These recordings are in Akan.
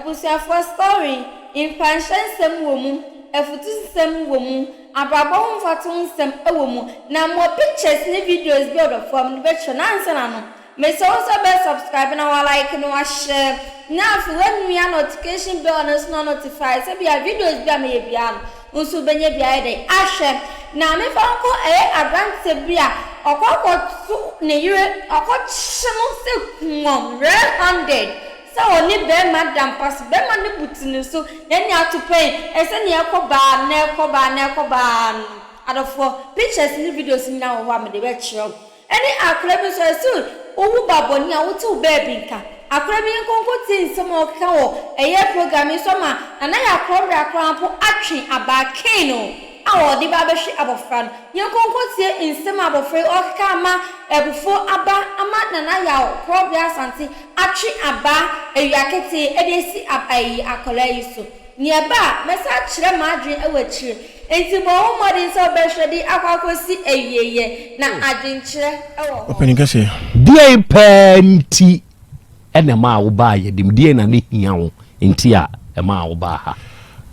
Abusia for story in pension sem woman, AFUTUO sem woman, Abrabon Fatun sem a woman. Now more pictures and videos built from the veteran answer. May also be subscribing or like and share. Now for when we are notification bell and no notified, so be a videos be a maybe also be a day. Asher. Now me fanko a brand sebia or what near or what some red-handed. So only bear madam pass bear money putting so then you have to pay as any nekoban out of 4 pictures in the videos in now one the virtual. Any acrobs are soon. Oh, Babonia, what to baby can. Acrobian concourting some more cow, a year program in summer, and I acrobat crampo action about Kano. Our the barbershop of fun. You concourt in some of free or kama, before Abba, a man and I probia santi, action abba, a yakety, a desi abai, a colaiso. Nearby, message the margin a witch. Enti bo modern so be hwede akwakosi eyieye na adwenkyere ewo openikase die penti ene ma wo ba ye dim die na ne hia wo enti a e ma wo ba ha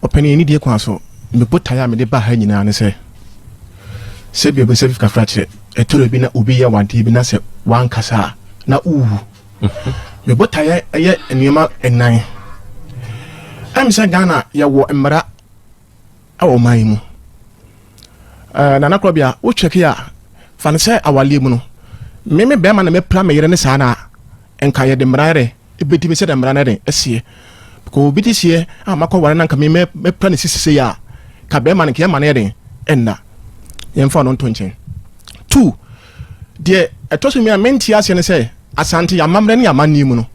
openi ni die kwa so me potaya me de ba ha nyina ne se bi be se fika frache etoro bi na obi ya wante bi na se wan kasa na uwu me potaya ye enema enan am se Ghana ya wo emra awo maimu nana klobia wo check ya fan se awale mu no me be ma na me pra me yere ne sa na enka ye de mrare ebedi me se de mrana de esie ko bi ti sie amakọ ware na nka me pra ne sisise ya ka be ma ne ke ma na yede enna ye mfa no ntonchen 2 de etoso mi amenti ase ne se asante ya mamre ne ya manni mu no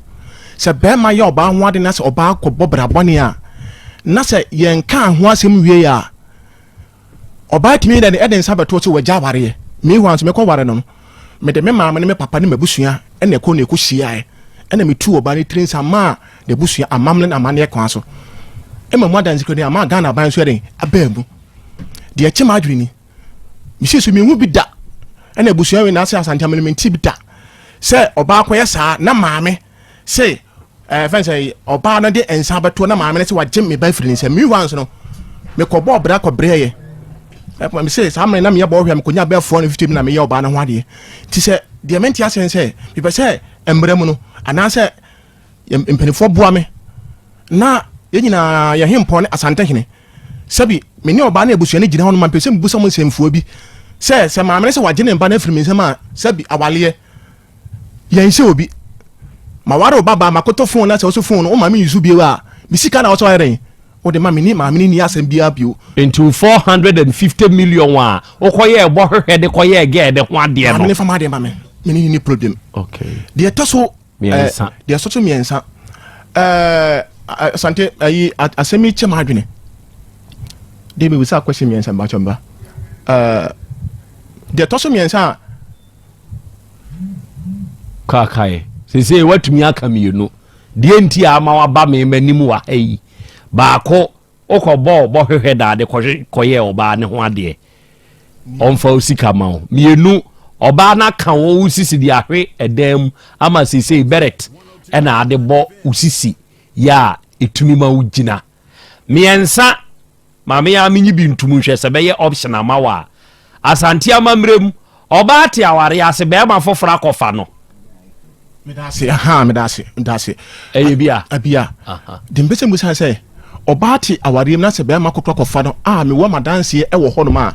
se be ma ye oba ho ade na se oba akọ bobra bone a na se yen ka ho asem wie ya oba timi da eden sabato so waja ware me hu anso me ko ware no me de me maama ne me papa ne mabusua ene ko ne ko hia ene me tu oba ne trin sama de busua amamle na amane kwa so e ma mu danzi ko ne ama Ghana ban so eden abamu de eche ma adwini me hyesu me hu bi da ene busua we na ase asante amene bi da se oba akoye saa na maame se fancy oba na de ensa bato na maame ne se waje me ba firi se me hu anso no me ko bo bra ko breye me say samre na me bo hwam konya be 450 na me ye oba na ho ade ti se de menti asen se bi be se embrem no ana se empenifo boa me na ye nyina ye hempo ne asante hene sabi me ne oba na ebusua ne gina ho no man pese mbusa mo semfuo bi se maame ne se waje ne mba na firi me nsema sabi awale ye nse obi ma ware obaba makoto phone na se so phone o ma me yusu bi wa bisika na o so ayren o de ma me ni asem bia bio into 450 million wa o koye ebo hwehwe de koye ge de ho ade no me fa ma de ma me ni problem okay de to so de so to miensa asante ayi asemi che ma adwene de me wisa question miensa ba chomba de to so miensa kakai sese watumi aka mienu de enti ama wa ba me manim wa hayi baako okobo bo hwehwe da de koye oba ne ho ade onfa osika ma mienu oba na ka wo usisi di ahwe edam ama sese beret ena ade bo usisi ya etumi ma ugina miensa mame ya menyi bi ntumu hwe se be ye option ama wa asante amamrem oba ate aware ase be ma fofora kofa no medase bia de mbese musa se obati awariam na se be ma kokko kofa no me wo madanse e wo ho no ma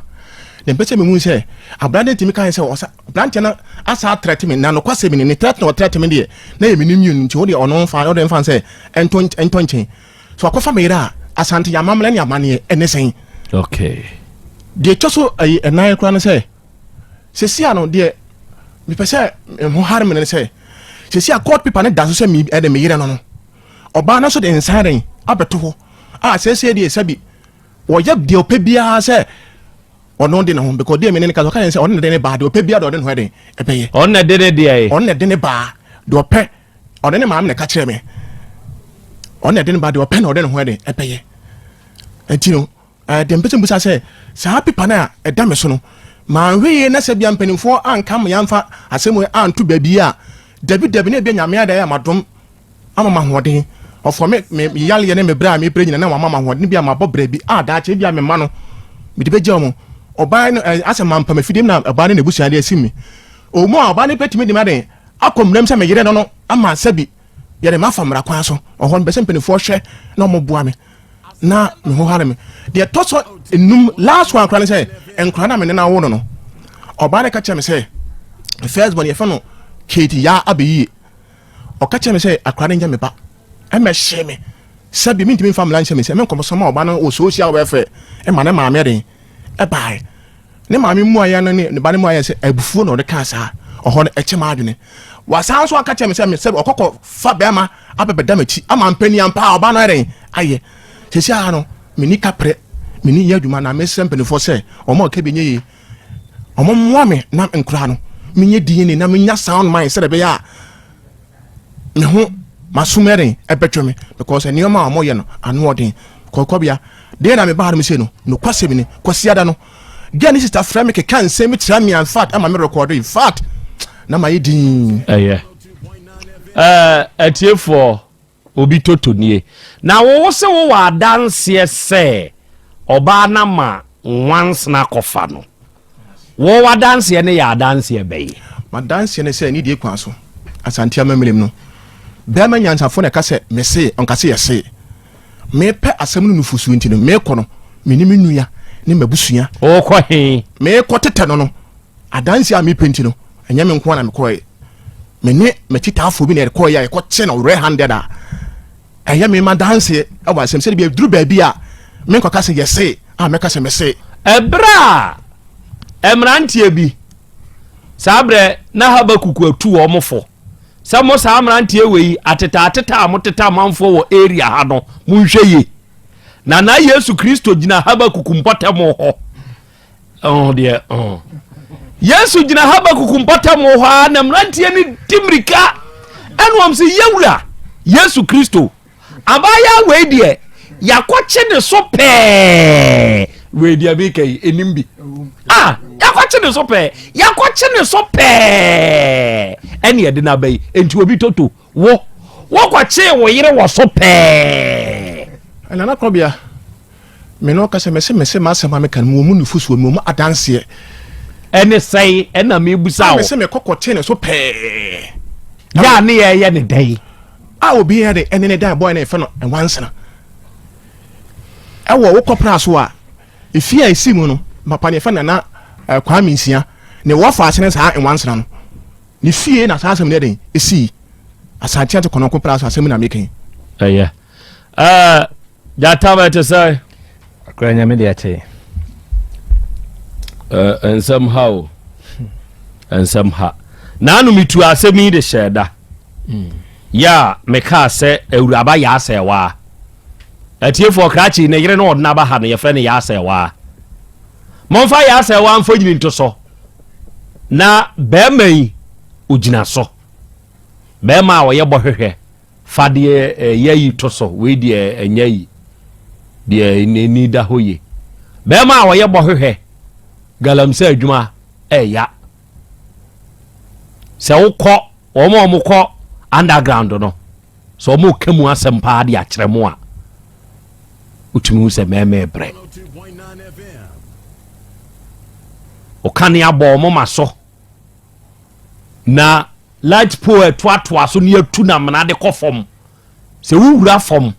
de mbese me mu se abrande timi kan se osa brante na asa treatment na no kwase me ni treatment de na ye minim yun nti wo de ono fa wo de mfa se entonchen so akofa me ira asante ya mamle ne amane enesen okay de choso ayi enai kra no se sia no de mi pese ho harme ne se sia court paper ne da so se mi e de me yire no no oba na so de insane abeto ho se de sabi wo ye de opebia se ono de na ho because de me ne ka so kan se ono de ne ba de opebia de no de ebeye ono de ne de ai ono de ne ba de ope ono ne ma me ka kire me ono de ne ba de ope na ono de no de ebeye entino de mpese mbusa se sa paper na e da me so no ma hweye na se bia mpanimfo anka mo yamfa asemu antu babia dabi ne bia nyame ada ya madom ama ma hoden ofo me yale ne me bra me pre nyina na mama ho ne bia ma bobre bi da che bia me ma no me de beje omo oba no asema mpa mafidim na oba ne nebusuade asimi o mo oba ne petimi de maden akomram se me yere no ama sabi yere ma famra kwan so ohon be se mpenifo hwe na mo boa me na me ho hare me de toso enum last one kran say enkran na me na wo no oba ne ka che me say first born ye fa no Katie ya abeyi o ka che me say akran nya me ba e me hye me sabi mi ntimi family nche me say me nkomo ma oba no o social welfare e ma na ma me den e bai ne ma me mu aya no ne ba ne mu aya say abufuo no de ka sa ohon e che ma adwene wasan so aka che me say okokọ fa be ma abebeda machi ama mpani ampa oba no eren aye sesi ano mini kapre mini yaduma na me sempeni fo say omo ka benye yi omo mwa me na nkura no menye DNA na menya sound mind say be ya me ho masumeren ebetwe me because enioma omo ye no anu odin kokobia de na me ba me say no kwase me kwasiada no gani sister frame ke kan say me tira me in fact ama me record in fact na ma yedin atiefo obi totonie na wo se wo wa dance se oba na ma once na kofa no wo wa dance ne ya dance be ma dance ne se ni die kwan so asante amamlem no be ma nyansafo ne ka se me se on ka se yese me pe asem no nufusu nti no me kɔ no me ni menua ne mabusua o kɔ he me kɔ tete no adanse a me penti no enya me nko na me kɔ me ne me titafo bi na kɔ ya kɔ che no red handed a eya me ma dance awa asem se bi duru ba bi a me nko ka se yese a me ka se me se ebra emrantie bi sabre na habakuku atu omofo samo sa amrantie wei ateta amoteta manfo wo area ha no munhweye na Yesu Kristo gina habakuku mpotamo ho Yesu gina habakuku mpotamo ho na mrantie ni timrika enwom se yewura Yesu Kristo abaya wei de yakwache ne so pe wei dia bi kai enimbi yakwache ne so pe ene ye de na bai enti obi toto wo kwache wo yire wo so pe ana na kobia me no ka se mese ma asema me kan mu nufusu mu adanse ene sai ena me busa wo mese me kokote ne so pe ya ne ye ne dai obi ya de ene ne dai boy na e fa no enwansena ewo wo kopra so a efia esimu no papa ne fa na kwa minsia ne wo fa asene sa enwansena no ne fie na sa asem ne den esi asante ate kono kopra so asem na mekin jata ba te sai akranya me de ache and somehow nanu mitu asemi de sheda ya meka se ewuraba ya asewa atiefo krachi ne yire no odna ba ha no ye frɛ ne ya asewa monfa ya asewa mfo nyini nto so na bemai ugina so bema wo ye bohwehwe fade yayi to so we de anyayi de ni da hoye bema wo ye bohwehwe galamsa adwuma ya se wokɔ omo kɔ underground no so mo kemu asem pa de akyere mo a utumi se meme bre o kan ya bo mo maso na light pole toa so ne atu na mna de kɔfom se wuwura fom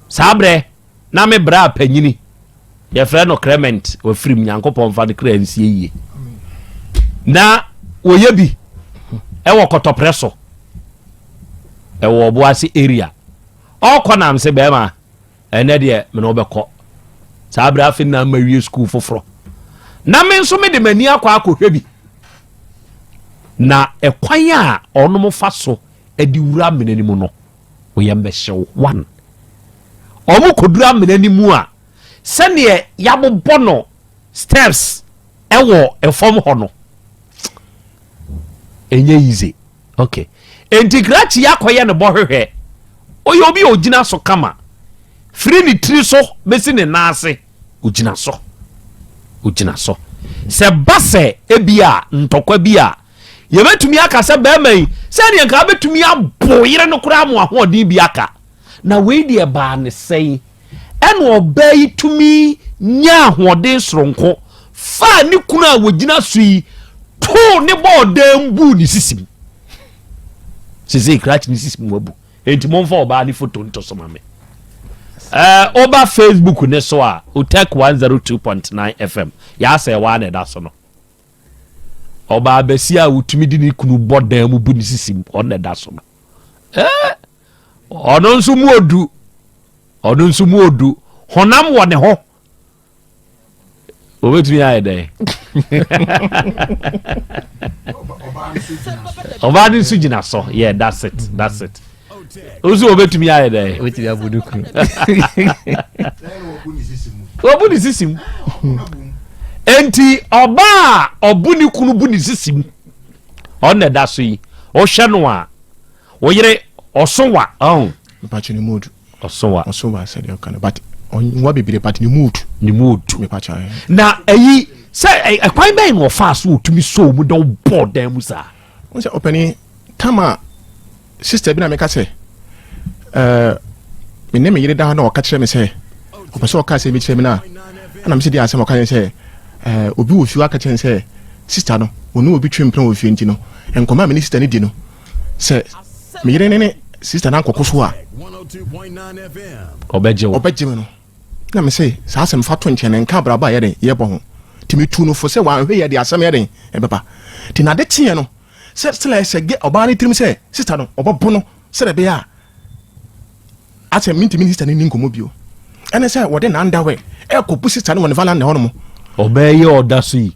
sabre na me bra panyini ye frɛ no Clement o frim nyankopɔn fa de kra nsie yie na oye bi ewo kotopreso ewo boase area okonam se be ma ene de me no bekɔ sabre afi na mawie school foforo na me nso me de mani akwa akohwe bi na ekwan a onom fa so edi wura menanimu no oyembehyew one omo kodura menanimu a sene yabobɔ no steps ewo efom ho no enye easy okay entigrachi yakoye ne bohwehwe oyo obi ogina so kama free ni tri so besi ne naase ogina so se base ebia ntokwa bia ye betumi aka se be mai se ne nka betumi abo yire no kura mo ahodi bi aka na we die ba ne sei ene obai tumi nya ahode soronko fa ni kunu a wogina so yi to ne bodam bu ni sisim sisi crash ni sisim wabu enti monfa oba ni photo nto so mame oba Facebook ne so a utek 102.9 FM ya say wa na da so no oba abesi a utumi di ni kunu bodam bu ni sisim on na da so no ono nso mu odu honam wo ne ho obetumi aye dey oba ni su gina so yeah that's it ozu obetumi aye dey Weti abuduku. obu ni sisim enti oba obuni kunu bu ni sisim on na da so yi o hwe no a o yire osowa Pachi ni mood. osowa said you can but on what be but ni mood. Me pacha. Na eyi say kwan ben no fast wo tumi so mu don board dem sa. Won say openi tama sister bi na me ka say me ne me yire da na o ka kire me say opeso o ka say me kire me na me say dia asem o ka say obi wo fiwa ka kire say sister no onu obi twempran wo fienti no enkoma me ni sister ni di no say me yire ne sister na kokoso a 102.9 FM. obeje me no na me say sa asem fa to nchen nka braba ye den ye bo ho timi tu no fo say wan hwe ye de asem ye den e beba ti na de tie no say still say ge oba ni trim say sister no obobo no say de be a asem minti minister ni nkomo bio ene say wo de na underwear e ko pu sister no won valan ne ho no mo Obey oda so yi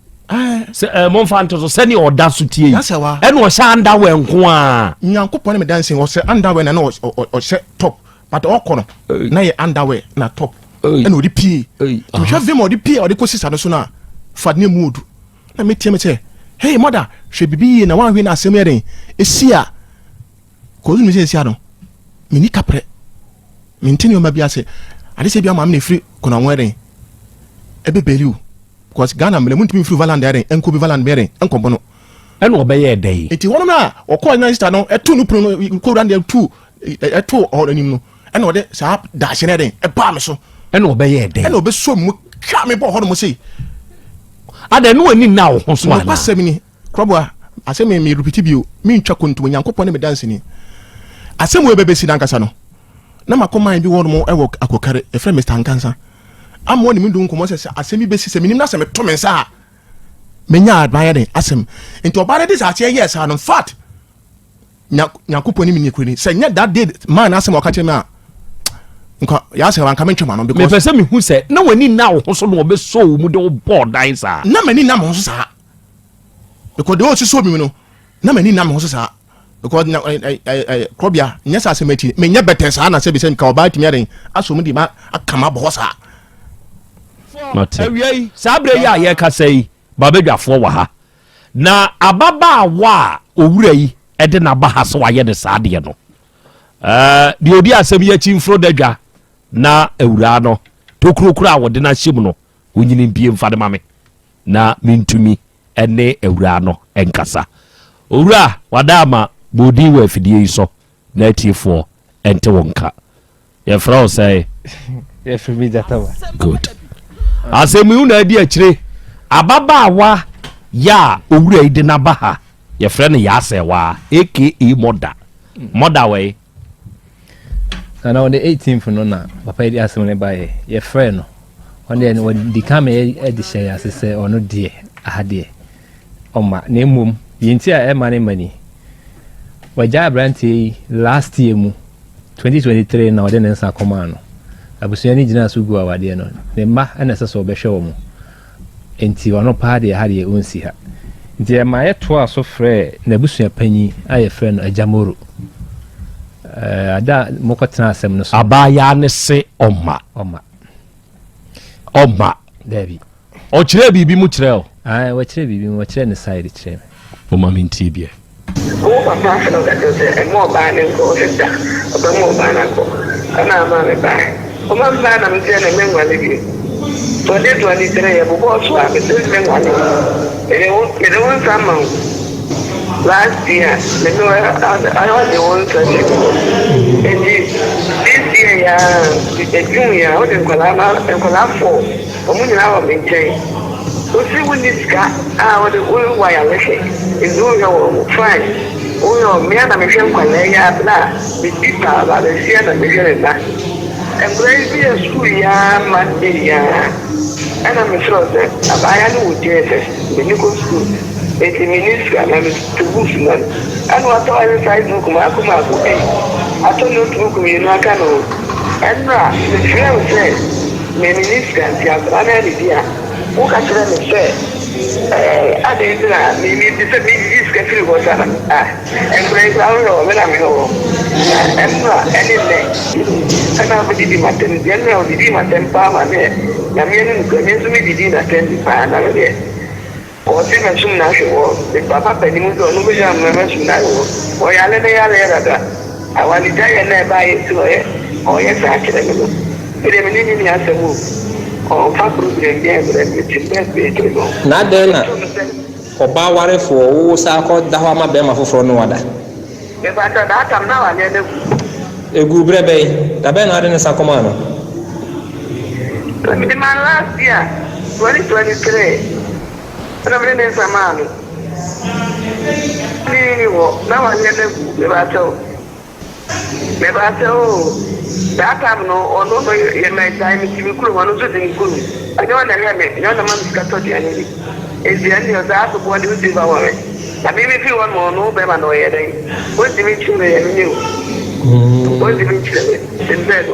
se mon fa nto so se ni oda so tie yi ene o sha underwear nko a nyankopon me dancing o say underwear na o say top but okono na ye underwear na top ene odi pie to hwe vim odi pie odi ko sister no so na fad ne mood na me tie me say hey mother hwe bibi na wan hwe na asem yeren esia ko zu me say esia no me ni kapre me ntini o ma bia say ade say bia ma me free kona nweren ebe beliu because Ghana me muntimi free valand yeren enko bi valand yeren enko bono ene obeye dey enti wono na okọ na sister no etu no pro no ko ran dey tu etu o anim no ene ode sa da hye ne den e ba me so ene obeye dey ene obe so mu ka me bo ho no mo sei ada no ani na wo ho so ana ba semini krobo asem me repeat bio me ntwa kontu nyankopon me dance ni asem we bebe si dankasa no na makoma bi wono mo e wo akokare e frɛ Mr. Nkansa amo ni mindu nkomo se asemi besi se minim na se me to men sa menya admire den asem enti obare dis ache yes no fat nyakoponi mi nikuri se nya that day man asem o ka che me a nka ya se wan ka mentwa no because me pese me hu se na wani na wo so no obe so mu de board dan sa na mani na mo so sa because de o so mi no na mani na mo so sa because na krobia nya sa asemati menya better sa na se bi se nka oba timi aren aso mu di ma akama bo sa awiai sabre ya ye ka sei babedwafo wa ha na ababa wa owura yi ede na ba ha so wa ye de saade no de odi asem ya chimfro dadwa na ewura no tokurokura a wode na hyem no onyini mpie mfade mame na mintumi ene ewura no enkasa owura wadama bodi wa afidie yi so na atiefo ente wonka ye frau say Ye free jatawa. good asemu na di akire ababaawa ya owura ide na baha ye frɛ no ya asewa aka moda we And on the 18th no na papa di asem ne bae ye frɛ no on the when di kame e di share as say ono die ahade oma na emum yenti a e mane mani waja branti last year mu 2023 na ode nensa koma no abusuani gina so gu awade no ne ma ana sese obehwe wo mu enti wono pa de ha de onsi ha nti e ma ye to aso frɛ na abusua panyi aye frɛ no ajamoro ada mokotena asem no so abaya ne se oma David o kire bibi mu kire o ai wa kire bibi mu kire ne side kire o ma minti bia o papa felo da do se mo ba ne ko se da o mo ba na ko ana ma me ba o ma ba na me tene me ngwale bi to de to ni tere ya bo so a me se me ngwale ele won sama last year, I was the one surgery. And this year, the junior, I was in Colafo, I'm going to maintain. So, see, when this guy, I was the only way I wish it is doing your fine. Oh, me and I'm a young colleague, the people about the Sienna, the Yerena. And crazy as school, Monday, and I'm sure that I know Jesus, the new school. It's a minister and I'm to Bushman. And what I decided to come up, I told you to look me in Nakano. And now, the friend says, my minister, the idea. Who can tell me, say, I didn't know, maybe this can feel what I'm and break down when I'm home. And not anything. And I would be my ten, general, the my temper, my man. I'm getting to me, didn't attend the fire another day. Or see my soon national, the papa penny was on the national, or I let the other. I want to tell you never buy it to it, or yes, I can do. But I'm in the answer move. Or Papa will be again, which is best way to go. Not then, or Bawari for who Sako Dahama Bema for no other. If I said that, I'm now a good brebe, the Ben Arden Sacomano. Let me demand last year, 2023. I'm in some man. Now I never that time no or no in my time you could one of the good. I don't know you're the man got to the enemy. It's the end of that what do you think about it? I mean if you want more no better no yet. What's the reaching the new? What's the reaching in bed?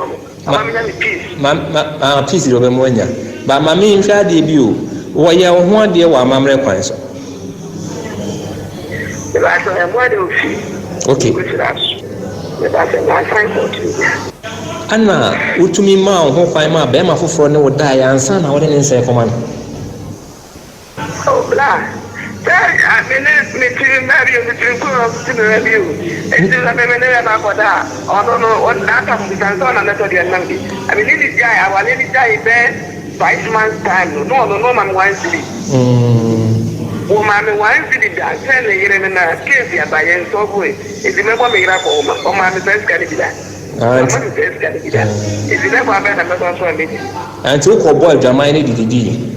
I'm peace. Peace is over Monia. But my main fair debut. Why you want dear one mamre quines? Okay. Anna, would to me, ma, who find my bema for no die and son, I wouldn't say for man. Oh, blah. I mean, to marry you, to review. And still, I never about that. I don't know what that comes with and so on. I mean, this guy, I will let die there. 5 months time, no man wants to be. Oh, man wants to be that. Tell the Yerena, case by and so way. If you never make up, oh, man, the best can be that. If you never have a better one, and took a boy, Jamani did.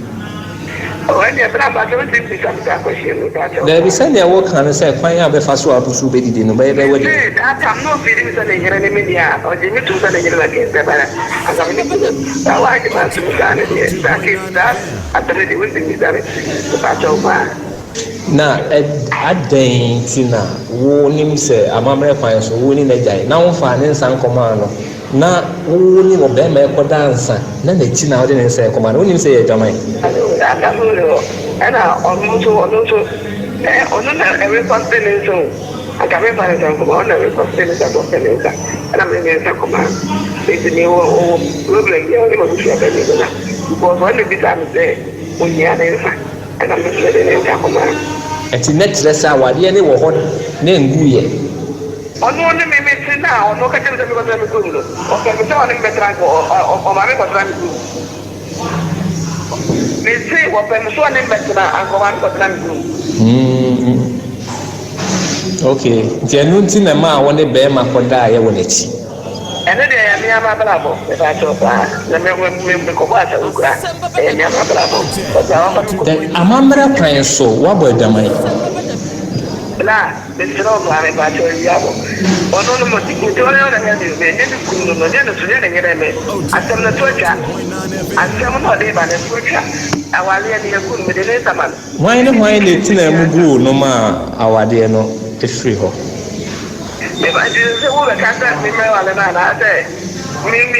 Oh, and you're about to think some question. There is any work and say, find out the first one to sue Betty in the way they were. I'm not feeling the Yerena or Jimmy to the Yerena against the banner. I like it as that at the ready with me done it. The patch over. Now, at Tina, who him say, a mamma finds winning a guy. Now, finance and command. Now, who of them make a dancer. Then they chin out and say, command, when you say a Jamaican. And I also, every person so. I can't find a command, every person is a command. And I'm in a command. It's a new ruling, because when the business there, when you are there, and I'm in a command. And the next lesson, what the enemy will name Guye. On one of me now, no catching them because I'm good. Okay, we saw him better or my record. They say what I'm so better and go on for them. Okay, the announcing a man when they bear my for die when it's. And then I am a bravo. If I talk, the men will go back to Ukraine. And I am a bravo. A mamma crying so, what about the money? Blah, the strong are about to Yabo. Or no more to go on the head is the school of the General. I tell the torture. I tell my neighbor and future. Our lady good with the later man. Why no wine it's in a mugu no ma our dear no, it's free ho. If I didn't say, oh, the cat that me, I say, me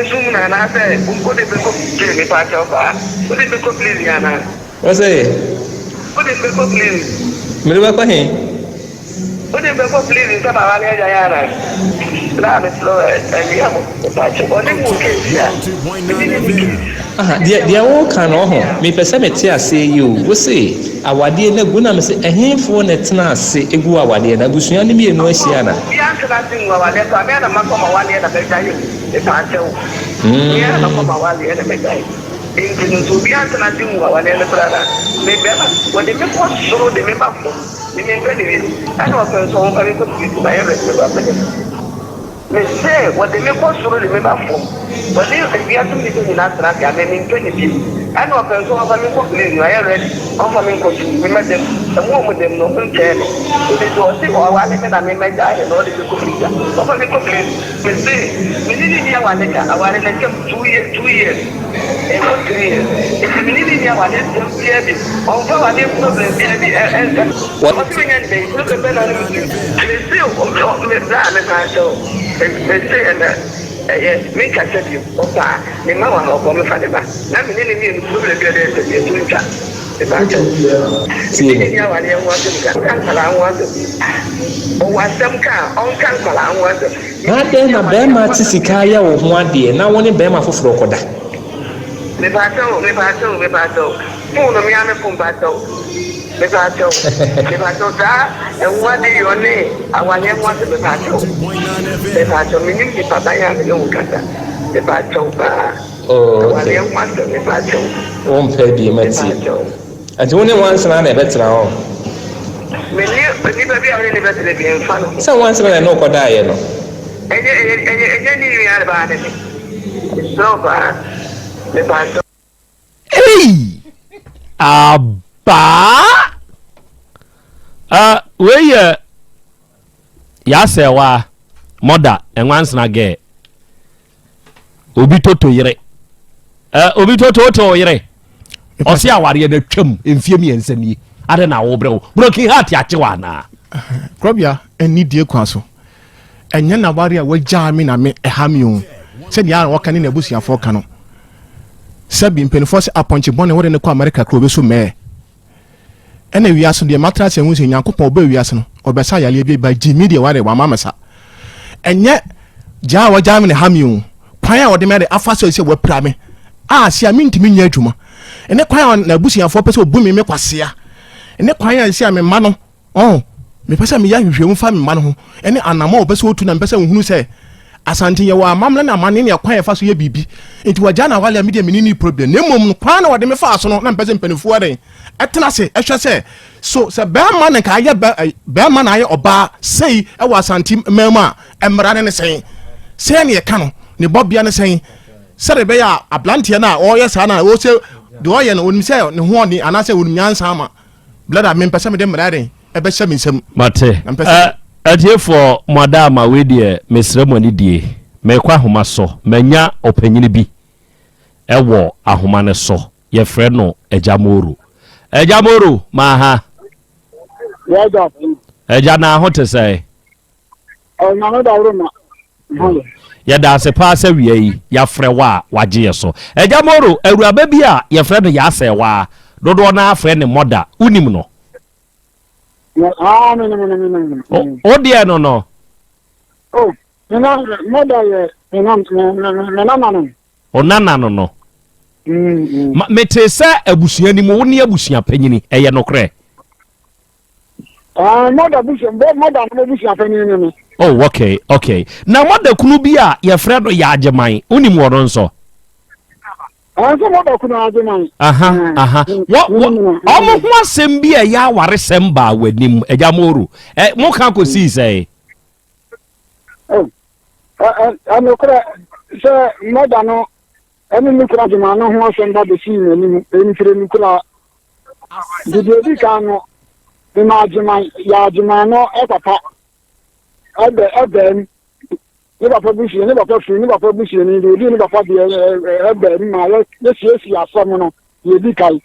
soon, and I say, what if you me part of her? What if you could please Yana? What's it? What if you could please? Me, what if you could please in Sabah Yana? Love is slow, and we have a patch of only they are all kind of me perceive say you will say our dear Naguna say a handful net say a go our dear Nagusian be no Siana. The answer nothing our letter, I made a man from a 1 year and a better. If I tell yeah, no from a 1 year and a better. To be answer nothing our letter, maybe when they make us so they make up. I know a person who can go by everything. Me say what they make us remember from. But if you have to be in that track, I mean, 20 people. I know a person who can go to the ready, offer me coaching, we met them, and one with them, no one can. So they do see or I mean, my die and all the people. Offer me coaching. Me say, we need to hear one day, I want to come 2 years, and not 3 years. If you need to hear one day, just hear this. Offer one day, and what's doing and they look at better than you. And they say, oh, they say yes, make a set you. Opa, the mama of Bomba Fadeba. Now, we need to prove the good as a twinka. The battle. See, I want to cancel. I want to. Oh, what some car on cancel. I want to. Not then a Bema Tisicaya of 1 day, now one in Bema for Frocoda. The battle. Full of Yana Pumbato. The battle, and one day your name, I want to want the battle. The battle, meaning the Papaya, the battle, oh, I want the battle. Won't pay the Messi. And only once and I better now. So once I know what I know. And you are about it. It's so bad. The battle. Hey! Where ya say wa mother and once na ge obi toto yire obi toto yire o se aware na twam emfie mi ensam yi ade na wo brew broken heart ya chewa na krobia eni die kwa so enye na ware a wagya me na me ehami o se dia wo kan na abusuafo ka no sabi mpenifo se aponche bone wo de ne kwa America kro be so me ena wiase de matras ehun se nyankopon ba wiase no obesa yale bi ba jimi de ware wa mamasa enye ja wa ja me ne hamiu kwan a wode me de afaso se wa pra me a sia me ntimi nya adwuma ene kwan na busuafo pese obumi me kwasea ene kwan a sia me ma no me pese me ya hwehwemu fa me ma no ho ene anama obese otu na pese ohunu se asante ye wa mamle na mane ne kwan fa so ye bibi enti waja na wale media menini problem na mom kwan na wode me fa so no na pese mpanifo ade etena se ehwe se so se be man na ka ye be man na ye oba sei e wa asante mema emra ne sen se ne ye ka no ne bobia ne sen se de be ya ablantie na o ye sa na o se de o ye na onim se ne ho ni anase onim nyansa ama blada me pese me de mrade e be se me nsem mate atie for madama we de mesremoni die me kwa homa so manya opanyini bi ewo ahoma ne so ye frɛ no ejamoro maha eja na ho te sai na no da roma ya da se pa se wie yi ya frɛ wa wagye so ejamoro awuraba bi a ye frɛ no ya sɛ wa dodo na frɛ ne moda unim no no. O dia no. Oh, moda ye no. O nana no. Mete sa abusua ni mo woni abusua panyini eye no kre. Moda no abusua panyini ni. Oh, okay. Na moda kunu bi a ye frɛ no ya ageman. Unim wo no nso. So moda kunu ageman. Aha. Omo ho asem bi a ya ware sem ba wanim ejamoro. Mo kan ko si say. Oh. No kra se moda no emi mikura juma no ho asem ba de si ni enfire mikura de bi kan no be ma juma no e papa ebe ni papa bushi ni de papa de ebe ma ye si asem no ye bi kai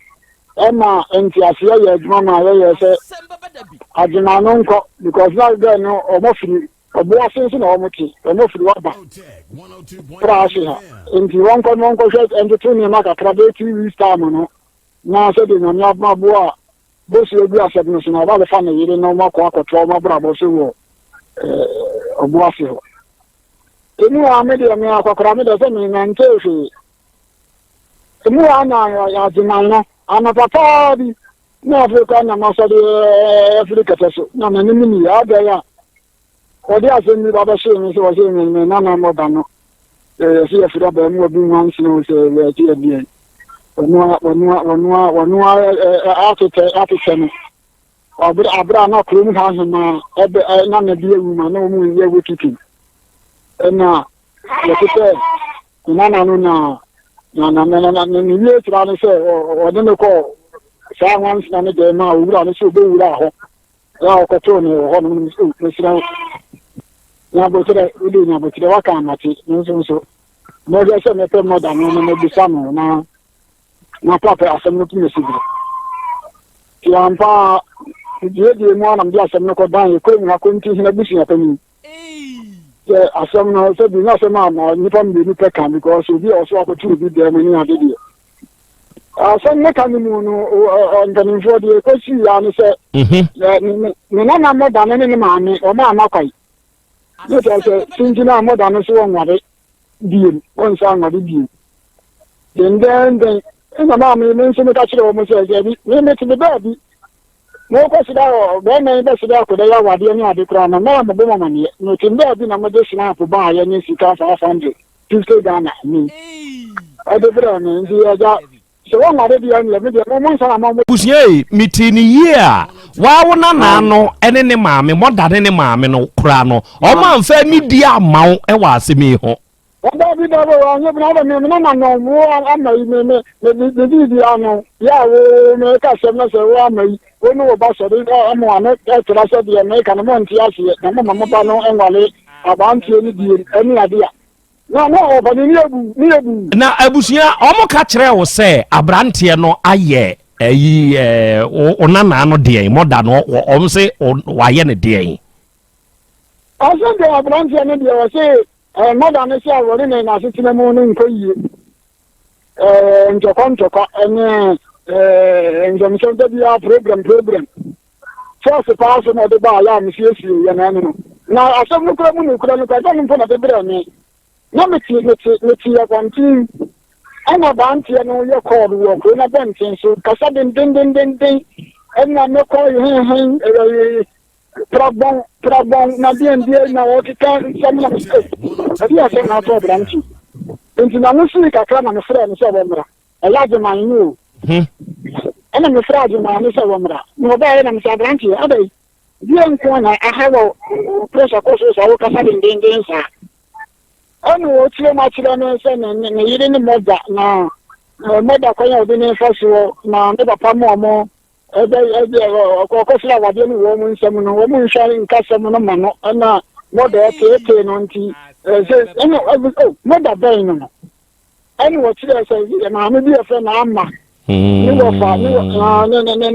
e ma enti asia ye juma ma ye se ajuma no nko because that guy no omofiri obo asenso na omoki omofiri waba prashi ha enti wonko shit and to ni maka krade 3 weeks time no na se de no nya mabo a bosi ogu asem no so na ba le fa na yire no mako akotro ma bra bo se wo obo afi ho enu a me de me akokra me de se me na ntefi enu a na ya jima no ana papa bi na Africa na maso de Africa teso na me ni ya da ya odi asem ni baba se mi so se mi na mo ba no se Africa ba mu obi wan si no se we ti e bi wonu architect no abra na krom ha na na na die wu ma na mu ye wekiki na yete na no na ni ye tra no se o de me ko sa wan na ne de ma wura no so be wura ho ya ko to ni ho no ni sira ya bo tere udi na bo tere waka mati nso mo je se me pe mo da no me bisa no na papa asem no tumi sibi ya mpa die mo na mbi asem no ko dan ye ko mu akonti hina busi ya tani asem no se bi na asem ma ni pa mbi ni pe kan because obi also akotu bi de mo ni ade die asem ne kan mu no ngani fo die ko si ya ni se ni na mo da ne ma ni o ma kwai ni to se sinji na mo da no so nware die on sa nware die den ina ma me nso me ka kire o mo se je bi me ti be bi mo ko sida o be me be sida ko da ya wade ni ade kra na ma mo be mama ni no ti be bi na mo de snap ba ya ni sika 500 50 Ghana ni ade bra ni ndi ya ja so wa ngade bi ya ni me de mo nsa na mo busie miti ni year wa wona na no ene ne maame mo da ne maame no kra no o ma mfa ni di amawo e wa asemi ho Wanda bi da bo anya bi na me na no wo amai me di ano ya wo me ka sem na se wo amai wo no ba so de amo ane e tra se de me ka no mo ntia se na mo mama ba no enwale abantie ni di eni ade a na o ba ni ebu na abusia o mo ka kire wo se abrante no aye eyi onana no de mo da no o se wa ye ne de aso de abrante no de o se mother ne say wori na na sitina mu no nko yie njoko ene njomso de bia program first pass no de ba ya mi siesie ya na no na asem no kura mu no kura no ka no mpo na de bre ni na meti ya kwanti ana ba anti no ye call wo ko na bentin so kasa den ena me ko he Prabon na bien na o ti kan samna abi ase na to branchi enti na no sini kakra na me fra no so bomra elaje man you ena me fra je man no so bomra no ba na me sa branchi adai bien ko na ahawo pressure ko so kasa den sa onu o tire ma tire no se ne yire ni moda na moda ko ya obi ni faso na ne papa mo okosila wade ni wo mu nsem no wo mu nhware nkasem no ma no na moda tete no nti moda ben no ani wo tire se na me bi efe na ama ni wo fa ni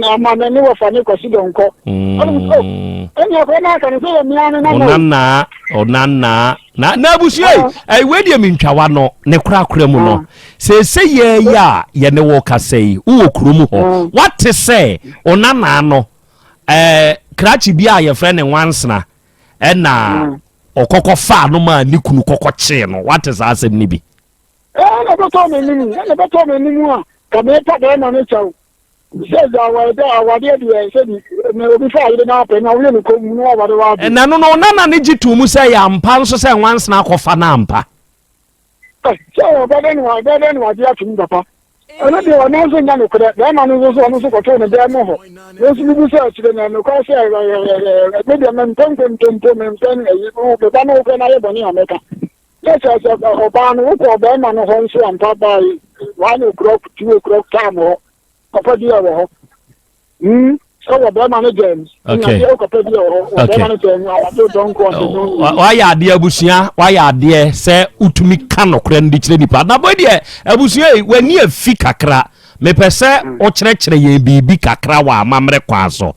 ama ni wo fa ni kwasi donko ani ko na kan se mi anu na onana na abusie we de mentwawa no ne kura mu no se ye ya ye ne wo kasei wo kurum ho what say onana no krachi bia ye frɛ ne wansena na okokɔ fa no ma ni kunu kokɔ che no what is asem ni bi na beto me ni mu a ka me ta de na ne chaw se da wa de de se di me obi fa ide na pe na wo ne ko mu no wa de wa na no onana ne gitu mu se ya mpa nso se wansena akɔfa na mpa so ba de ni wa dia tun papa ana de wa na so nya no kre da ma no so ko to ne de mo ho no so bi se achire na no ko se me de men ton e ko be ba no ko na ye boni ameka yes o ba no ko ba ma no ho nso ampa ba 1 o'clock 2 o'clock time ho ko di ho so wa ba ma no james okay ko pa di ho wa ba ma no james wa don ko wa ya ade abusia wa ya ade se utumi ka no kra ndi kire nipa na bo de abusia wani afi kakra me pese o kire ye bibi kakra wa amamre kwa so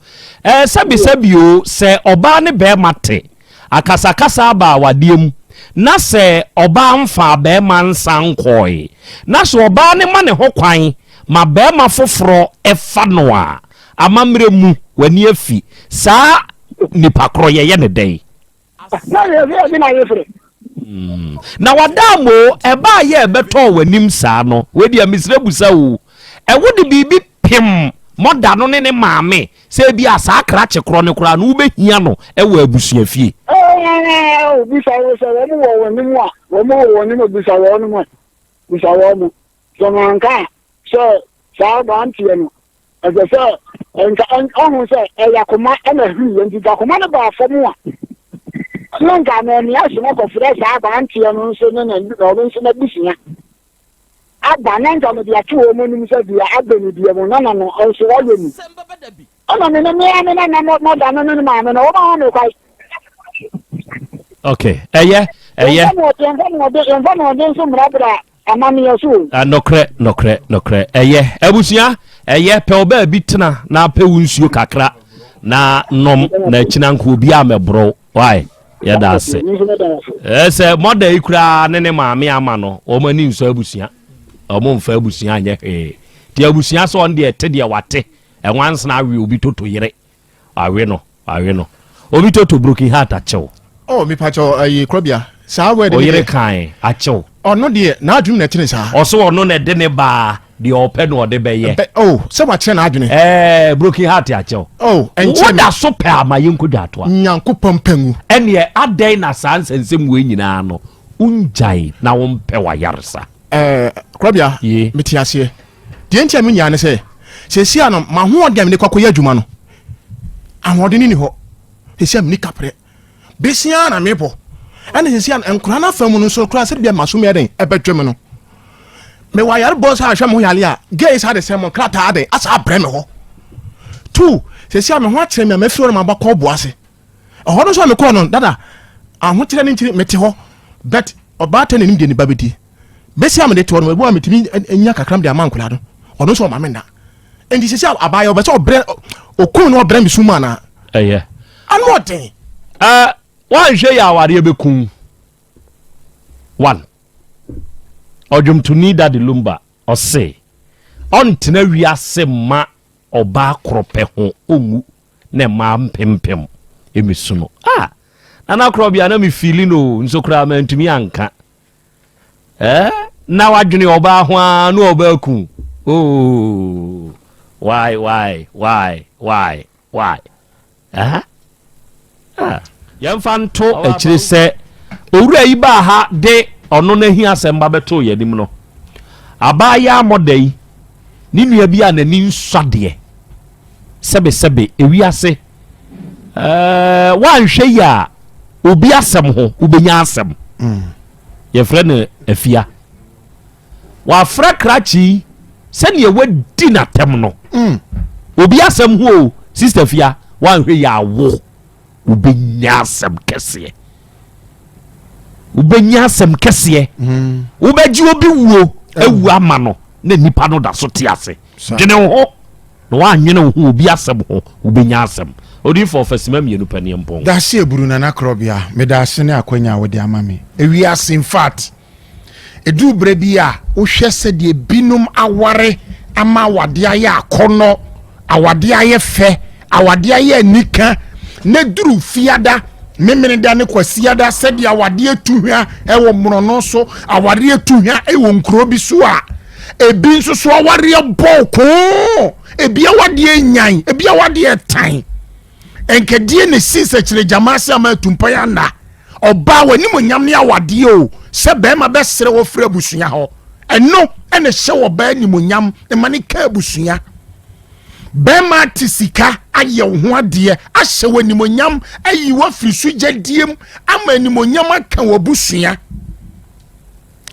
sabio se oba ne be mate akasakasa ba wadiem na se oba mfa be man sankoi na so oba ne ma ne ho kwan ma be ma foforo efa no a amamre mu wani afi saa nipa kro ye ne den na wadamo eba ye beto wanim saa no wedi amisrebusa wo wode bibi pim moda no ne maame se bia saa krache kro ne kra no wobehia no ewo abusua fie bisa wo se wo wanim a wo mo wanim bisa wo no mo bisa wo mo so manka so saa ba antie no as I say and almost say yakoma and a who and the yakoma about for more. Nanga na ni asimo ko fresh AUNTIE no so na Robinson na bisia. Aba nanga no dia tuo mo nim se dia abeni dia mo na no so wa yemi. Ona me na mo da no no ma me no ba no kwai. Okay. Nokre. Ebusua pe oba bitena na pe wunsuo kakra na nom na chinanko bi amebro. Why? Ya da se. Ese moda ikura ne maame ama no o mani nso abusua. O mo mfa abusua anye ti abusua so on de te de wate enwanse na awe obi toto yire. Awe no. Obi toto broken heart achew. Oh, mi pacho krobia. Sa we de oyere kan achew. Ono de na adwum na tene sa. Oso ono na de ne ba de open no de beye. Oh, se wa kire na adwene. Broken heart achew. Oh, enche what da so pe amayenko dwato a. Nyankopon pangu. Ene adan na sansensem we nyina no. Unjai na wo mpe wa yaresa. Krobia, meti ase. De enche me nya ne se sia no ma ho odam ne kwakoya adwuma no. Ahode ni ho. Sia me ni kapre. Besia na mebo. Ene sia enkura na famu no so kura se bia maso me den ebetwem no. Me wa yar boss ha hwam ho yale a gays ha de sem krata aden asa abre me ho. 2 sia me ho akire me mafiro na mabakọ boase. Ho no so me kọ no dada aho kire ne ntiri mete ho but obata ne nim de ni babedi. Besia me de to no mebu ametimi enya kakram de amankula do. Ono so ma me na. Endi sia abayo be so obre okun no obre me suma na. Anu oten. One share ya wari bekun. One. Ojum to need that the lumba or say. On tina wiase ma oba krope ho omu ne ma mpempem emisuno. Nana krobia na me feeling o nso kra ma ntumi anka. Na wadwene oba ho anu oba kun. Oh. Why? Yamfanto echire se owura yi ba ha de ono na hi asemba beto yanim no abaya modai ni nua bi anani nsade sebe ewiase wanhwe ya obi asem ho ubenya asem ye frene afia wa fra krachi se ne wadi na tem no obi asem ho sister fia wanhwe ya wo ubenya asem kese ubeji obi wuo ewu ama no na nipa no da so te ase dene ho no wanwene ho obi asem ho ubenya asem odi for fasima mienu pani mpon da se eburu na krobia me da se ne akwanya wodi amame ewi ase in fact edu brebia wo hwese de binum aware ama wade aye akono awade aye fe awade aye nika ne duru fiada memene da ne kwasiada sede awade atuhwa ewo mrono so awade atuhwa ewo nkro bi so a ebi nso so aware boko ebi awade nyan ebi awade tan enkedie ne sise kire jamase ama tumpa ya na oba wani monyam ne awade o se be ma be sere wo fra busuya ho eno ene hye wo ba ni monyam e mane ka busuya bema tisika aye ho ade ahye wani monyam ayi wo frisu gyadiem ama ni monyam aka wo busuya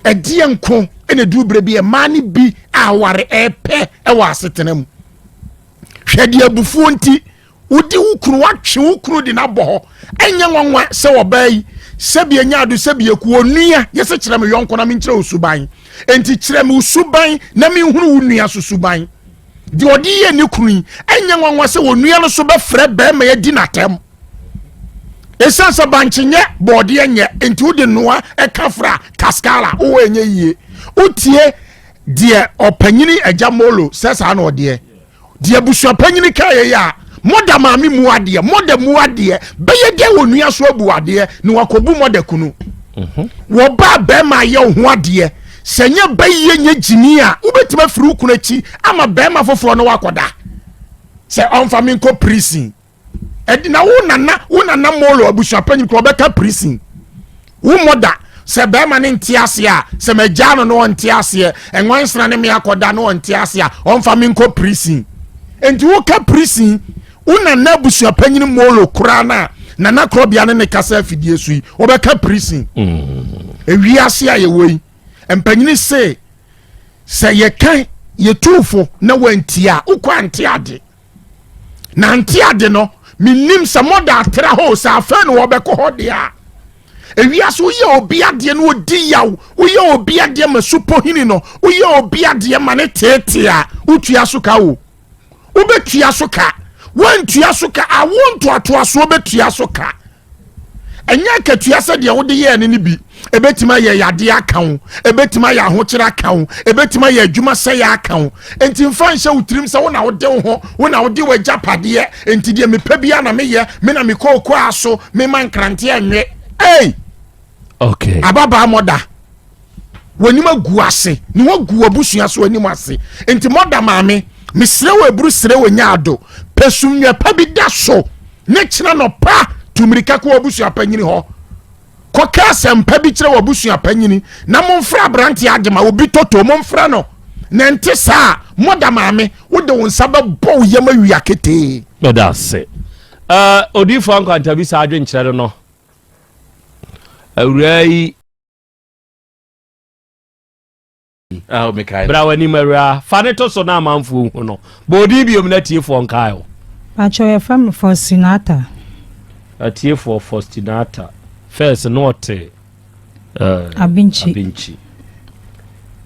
edie nko ene dubre bi e mane bi aware epe e wa asetenam hwede abufuo nti udi ukuru watwe ukuru di na bo enya nwanwa se wo bai sebi enya adu sebi eku onua yese kire me yonko na me kire osuban enti kire me osuban na me hunu onua susuban di odi ye ne kunu enya nwanwa se onua no so be frɛ ba ma yedi natem esansa banchenye body enye enti udi noa ekafra kaskala o enye yie utie die opanyini ajamolo sesa na ode die busu opanyini kaye ya moda mami muade moda muade beye de wonua so abuade ni wakobu moda kunu wo ba ma ye ho ade senye beye nye jini a ubetima firi kunu achi ama be ma foforo no wakoda se onfa min ko prison edina wo nana molo abusu apanyi ko beka prison wo moda se be ma ne ntiase a se majano no ntiase enwansra ne me akoda no ntiase a onfa min ko prison enti wo ka prison una na busua panyin molo kurana na na krobia ne kasa afidie sui obeka prison ewiase aye wei empanyin se ye kan ye tufo na wantia ukwa antiade na antiade no minim sa moda atra ho sa afa no obeko ho dia ewiase wo ye obiade no odi yaw wo ye obiade ma supohini no wo ye obiade ma ne tetea utua so ka wo ubetua so ka wantua so ka awonto atoaso obetua so ka enya katua se de wo de ye ne bi ebetima ye yade akawo ebetima ye ahokyera akawo ebetima ye adwuma se ya akawo enti mfa nhye wutrim se wo na wo de ho wo na wo de wajapade enti de mepa bia na meye me na me kokko aso me man krante anwe okay ababa moda wonima gu ase ni wo gu abusua so wonima ase enti moda maame mesre wo eburu sre wo nyaado pesumnwa pa bi da so ne kina no pa tumirika ko abusua panyini ho ko kasa mpa bi kire wo abusua panyini na momfra abranti agema obi toto momfra no na nte saa moda maame wo de won saba bo yema wia kete bedase odifo ankwanta bi sa adwen kire no awrai Mikael bra wani mara faneto so na manfu hu no bodi biom na tie fo nkae Pacho ya fam Fortunata atie fo Fortunata first not Abinchi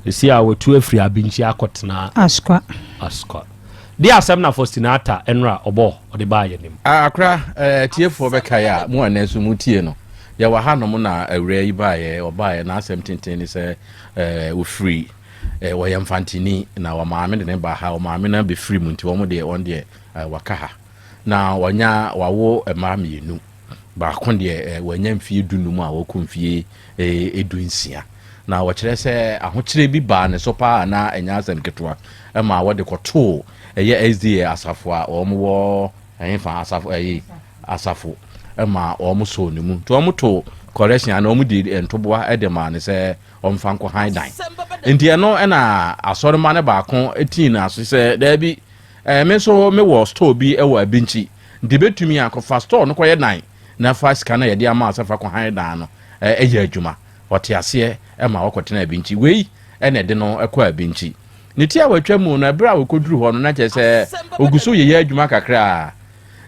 esi a wetu afri Abinchi akotena Askwa di asem na Fortunata enra obo ode ba yenim akra tie fo be kai a mo anesu mutie no ya wa hanom na awura yi baaye obaye na asem tenten ni se we free wo yemfantini na wa maame de ne ba ha wo maame na be free mu nti wo mo de on de waka ha na wanya wawo emaamienu ba kon de wanya mfie dunum a wo komfie edunsia na wo kire se ahokire bi ba ne so pa na enya asem ketwa ma wo de koto eye SDA asafo a wo mo wo enfa asafo ma omo so ne mu to omo to correction na omo di entoboa edema ne se omfa nko high dine enti no na asorema ne ba kon etin na so se da bi me so me wo store bi e wo Abinchi ndi betumi akofa store no koye nine na fa scanner ye dia ma asafa ko high dine no eye adwuma wote ase ma wokotena Abinchi wei ene de no ekọ Abinchi ne tia watwa mu na bra wokoduru ho no na chese oguso ye adwuma kakra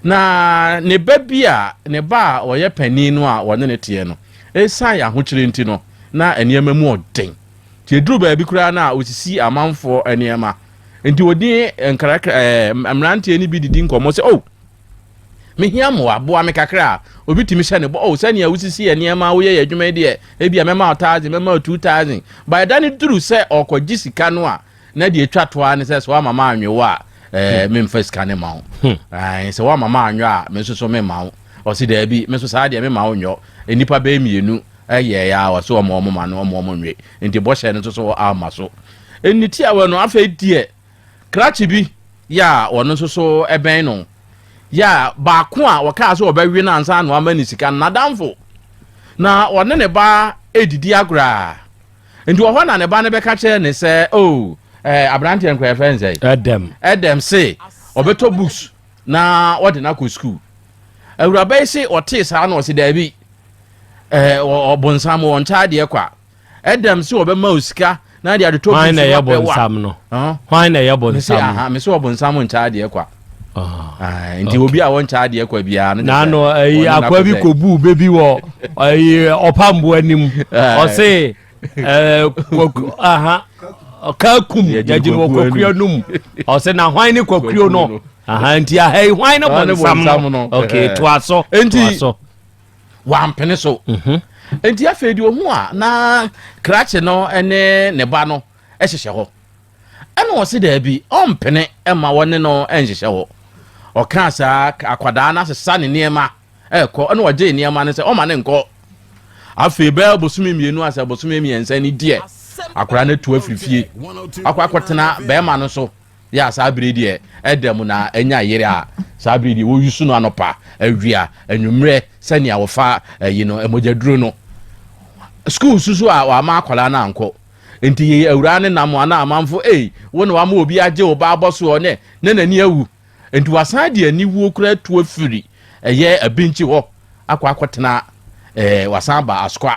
na ne babia ne ba oye pani no a wone ne tie no esa ya hokyire nti no na enema mu oden ti eduru ba bi kura na osisi amanfo enema nti wodi enkaraka amrante ni bi didi nkomo se me hia mo aboa me kakra obi timi hye ne bo se ne osisi enema wo ye adwuma de e bia mema 1000 mema 2000 by dan duru se okogi sika no a na de etwa to a ne se so mama anwewo a me mfa sika ne ma wo se wa mama anwo a me so me ma wo o si da bi me so sa de me ma wo nyo enipa be mienu ye ya wa so omo ma no omo nwe nti bo hye ne so ama so eniti a we no afa die krachi bi ya wono so eben no ya ba ko a waka so obawe na ansa no ama ni sika na damfo na wone ne ba edidi agura nti wo ho na ne ba ne be ka che ne se abrante en kwa fenze edem say obeto books na what na ko school awuraba say ote sa na o se da bi obonsam won chaade kwa edem say obema osika na dia de to books na ya bonsam no why na ya bonsam me say obonsam chaade kwa nti obi a won chaade kwa bia na no akwa bi ko bu bebi wo opambo anim o say kakum yajin wo kokrio num o se na hwan ni kokrio no nti ahai hwan no bonsam no okay to aso enti wampene so enti afedi ohu a na krache no ene ne ba no ehihye ho ene o se da bi ompene ema wone no enhihye ho o kan sa akwada na sesa ne niema ekọ ene oje niema ne se o ma ne nko afi be bosumi mienu asa bosumi miensa ni die akora na tu afifie akwakotena be ma no so ya sa bredi edem na enya yere a sa bredi wo yusu no anopa awia anwumre sania wo fa emojaduro no school susu a wa ma akola na anko enti ye awura ne nam ana amanfo wo ne wa ma obi age wo ba boso ne nani awu enti wasan de ani wuo kura to afiri eye abinchi ho akwakotena wasan ba askwa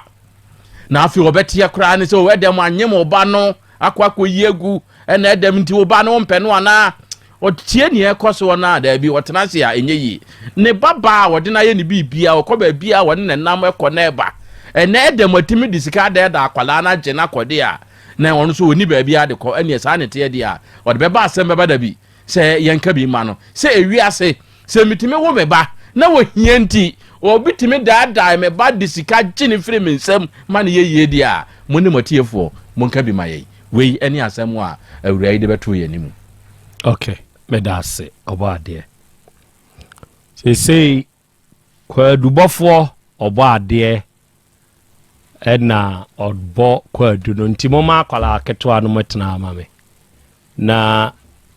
na afi obetia kura ne so edem anyem oba no akwakoyiegu ena edem nti oba no mpe no ana otie ne ekoso na da bi wotena se a enyeyi ne baba wode na ye ne bibia okoba bia wode ne nam ekọ na eba ena edem atimi disika da akwala na je na kode a na ono so oni ba bia de ko ene sa ne te de a wode beba asem beba da bi se yenka bi ma no se ewi ase se mitimi wo meba na wo hienti obi timi da me ba disika gini firi me nsam ma ne ye di a mo ne motiefo mo nka bi ma ye wei ene asem a awurai de beto ye nimu. Okay, me da se oba de sei kwa dubofo oba de na odbo kwa du no ntimo ma akwala keto anu metena ama me na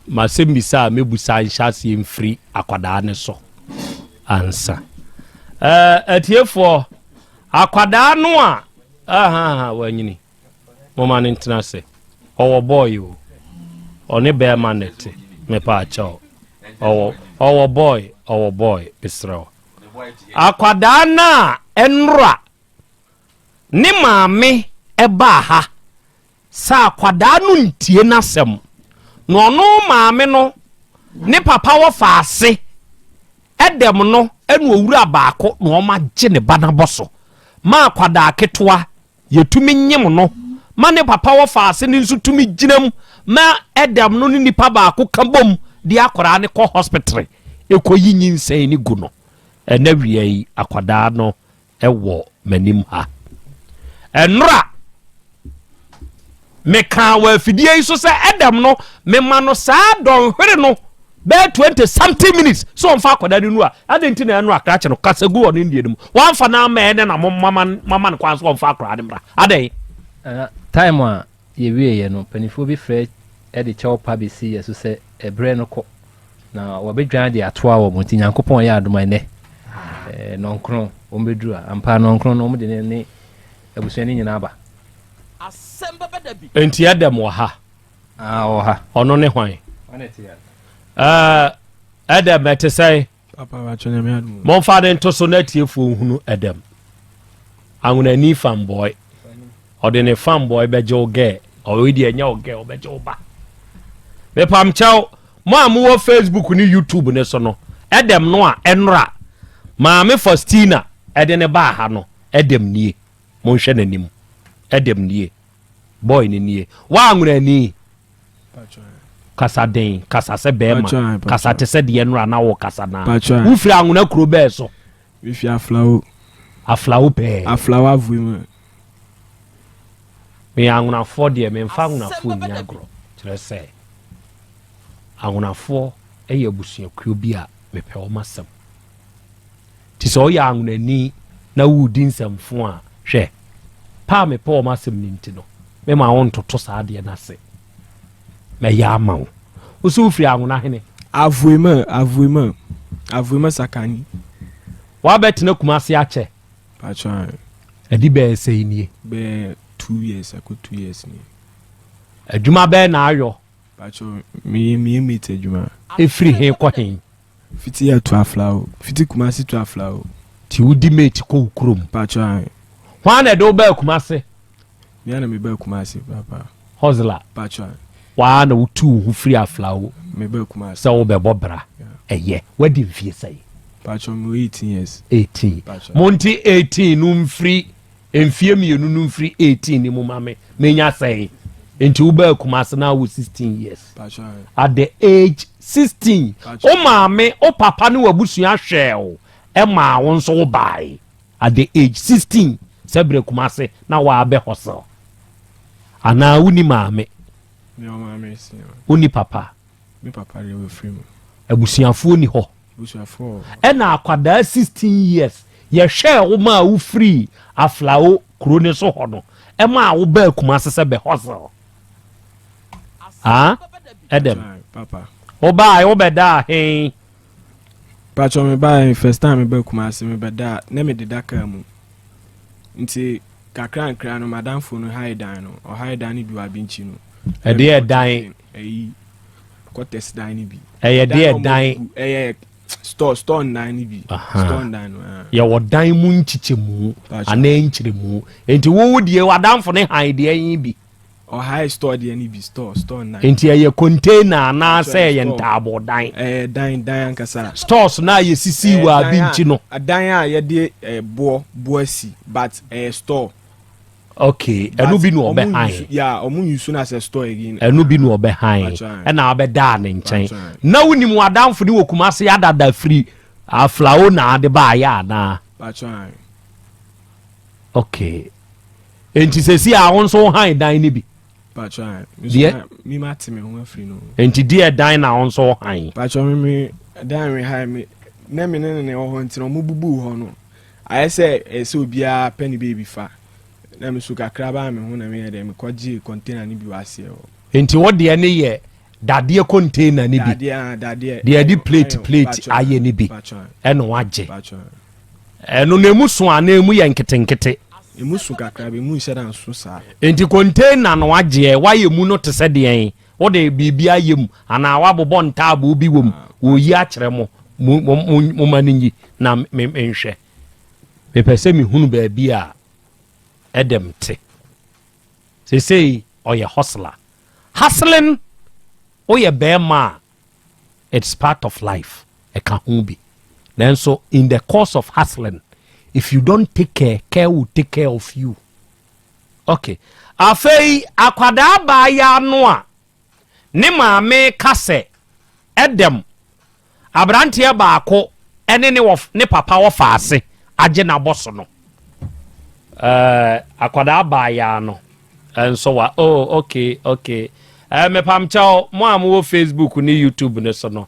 masembisa mebusa nhyase mfiri akwada ne so ansa atiefo akwada no a wanyini moma ne ntena se owo boy o one be manete me pa chao owo boy bisro akwada na enra ni maame eba ha sa akwada no ntie nasem no no maame no ni papa wo faase edem no enu owura baako no oma gye ne bana boso ma akwada ketwa yetumi nyem no ma ne papa wo faase ni nso tumi ginam ma edem no ni nipa baako kabom di akora ne ko hospital ekoyi nyinsɛn ni gu no ena wiei akwada no ewo manim ha enra me kan wa fidie so se edem no me ma no saa don hwere no be 20 something minutes so on fa akwada ni nu a adenti na enu akra che no kasagu on ndie dum wan fa na ma ene na mama no kwan so on fa akra de mra adai time a ye wie no panifo bi frɛ e de chow pa bi si yeso se ebre no kɔ na wabedwan de atoa wo mo tinyankopɔn ya adoma ne nonkron o medru ampa nonkron no mo de ne abusuani nyina ba asemba badabi enti adam wo ha wo ha ono ne hwan adam ete sai papa wa chone me adu mon fa de nto so na tiefo hunu adam anwuna ni fanboy ode ne fanboy beje oge o we de nya oge o beje oba me pam chao mo amuwo Facebook ni YouTube ne so no edem no a enra maame Faustina ede ne ba ha no edem nie mo hwe nanim edem nie boy ni nie wa anwura ni kasa den kasa se bema kasa te se de enra na wo kasa na wo firi anwura kuro be so we fi aflawo pe aflawo avuimu me anwura fo de me mfa anwura fo ni agro kire se anwunafo eye busuakuo bi a mepɛ o masem ti so ya anwunani na wudi nsamfo a hwɛ pa mepɛ o masem ni ntino me ma won toto saa de na se me ya amawo usu firi anwuna hene avuima sakani wa betina kumase ache pacha edi be sei nie be 2 years ako 2 years ni adwuma be na ayo pacho mi meet adwuma efiri he ko hen fiti ya to aflawo fiti kumase to aflawo ti udi mate ko ukrom pacho hwan na do ba kumase mi ana me ba kumase papa hozla pacho wa na utu hu free aflawo me ba kumase so be bobra eye wadi mfie sai pacho mi 18 years 18 monti 18 num free emfie mienu num free 18 ni mu mame menya sai into uba kumase na wo 16 years at the age 16 o maame o papa ni wabusua hweo e ma won so bai at the age 16 sebre kumase na wa abe hosel ana uni maame mi o maame si uni papa mi papa re we free mo abusuafo ni ho abusuafo e na akwada 16 years ye hwe o ma wo free aflawo krone so ho no e ma wo ba kumase se be hosel Adam papa oba yo beda hen pacho me buy first time me ba kumase me beda na me deda ka mu nti kakra no madam fo no hide dan no o hide dan ni du abinchi no e de dan quarters dan ni bi ɛyɛ dan ɛyɛ store dan ni bi store dan yɛ wɔ dan mu nkyikyɛ mu ana nkyerɛ mu enti wo die wadamfo ne han de yin bi high store de ni bi store dan enti ɛyɛ container na sɛ ɛyɛ ntaabo dan dan ankasa stores na yɛ sisi wa bi nchi no dan a yɛ de boa si but store okay enu bi no obehan ya omu yusu na say store again enu bi no obehan e na obeda ne nchen na wonim wadamfo ni wokuma se adada free aflao na ade ba ya na bachan okay enti sesi a won so han dan ni bi bachan mi ma timi ho free no enti die dan na won so han bachan mi dan we hai mi na mi ne ho ntino mo bubu ho no aye say ese obia penny baby fa na me suka kraba me ho na me de me kwaji container ni bi wase ho enti wo de ne ye dade container ni bi dade de plate aye ni bi eno wage eno na emu so ana emu ye nketenkete emu suka kraba emu hye dan so sa enti container no wage waye mu no te se de en wo de bibia yem ana wabobɔ ntaabo bi wom wo yi akyere mo maninyi na me nhwɛ me pese me hunu ba bia Adam te. Say oye hustler. Hustling oye bema. It's part of life. E can be. Then so in the course of hustling, if you don't take care will take care of you. Okay. Afei akwada ba ya noa. Ne maame kase Adam. Abrantie baako ene ne papa wo faase age na boso no. Akwada ba ya no enso wa okay me pam chao mo am wo Facebook ni YouTube ne so no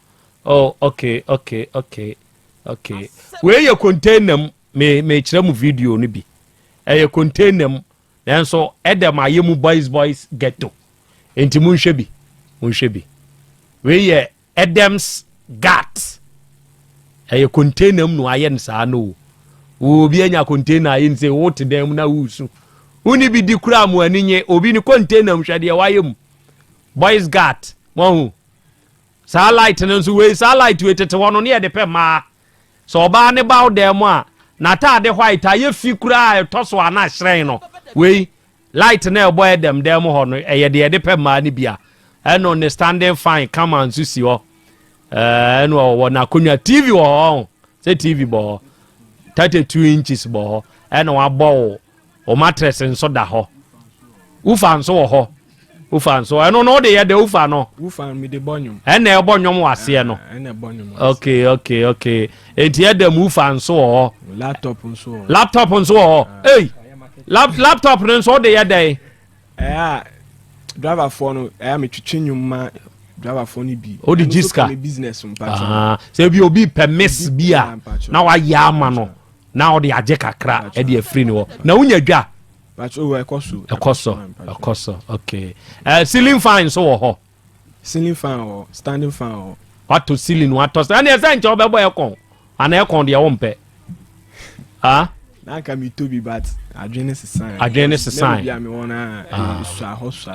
okay we ye container me kire mu video ni bi ye container enso edem aye mu boys ghetto enti mu nhwe bi we ye Adams Gat ye container no aye nsa no obi anya container yin say what dem na wusu uni bi di kura mu aninye obi ni container mhwade wayem boys gat won sa light no so we sa light we tete wono ne de pe ma so ba ne baw dem a na ta de white aye fi kura to so ana hyen no we light na e boy dem ho no ye de pe ma ne bia eno ne standing fine come and susi ho eno wo na konwa TV wo say TV bo 32 inches bo ena wa bo o mattress nso da ho ufa nso wo ho ufa nso eno no de ye de ufa no ufa mi de bonyum ena e bonyum wase no ena bonyum okay enti e dem ufa nso wo laptop nso wo hey laptop nso de ye de driver phone no me twetwe nyuma driver phone bi o di jiska business mpacha se bi obi permits bia na wa ya ma no na o de aje kakra e de free ni wo na unya dwa pacho we ekoso okay ceiling fan so wo ho ceiling fan or standing fan or what to ceiling what to na e say nche obebo ekon ana ekon de wo mpe na ka mi tobi but adwene sesan bia me wona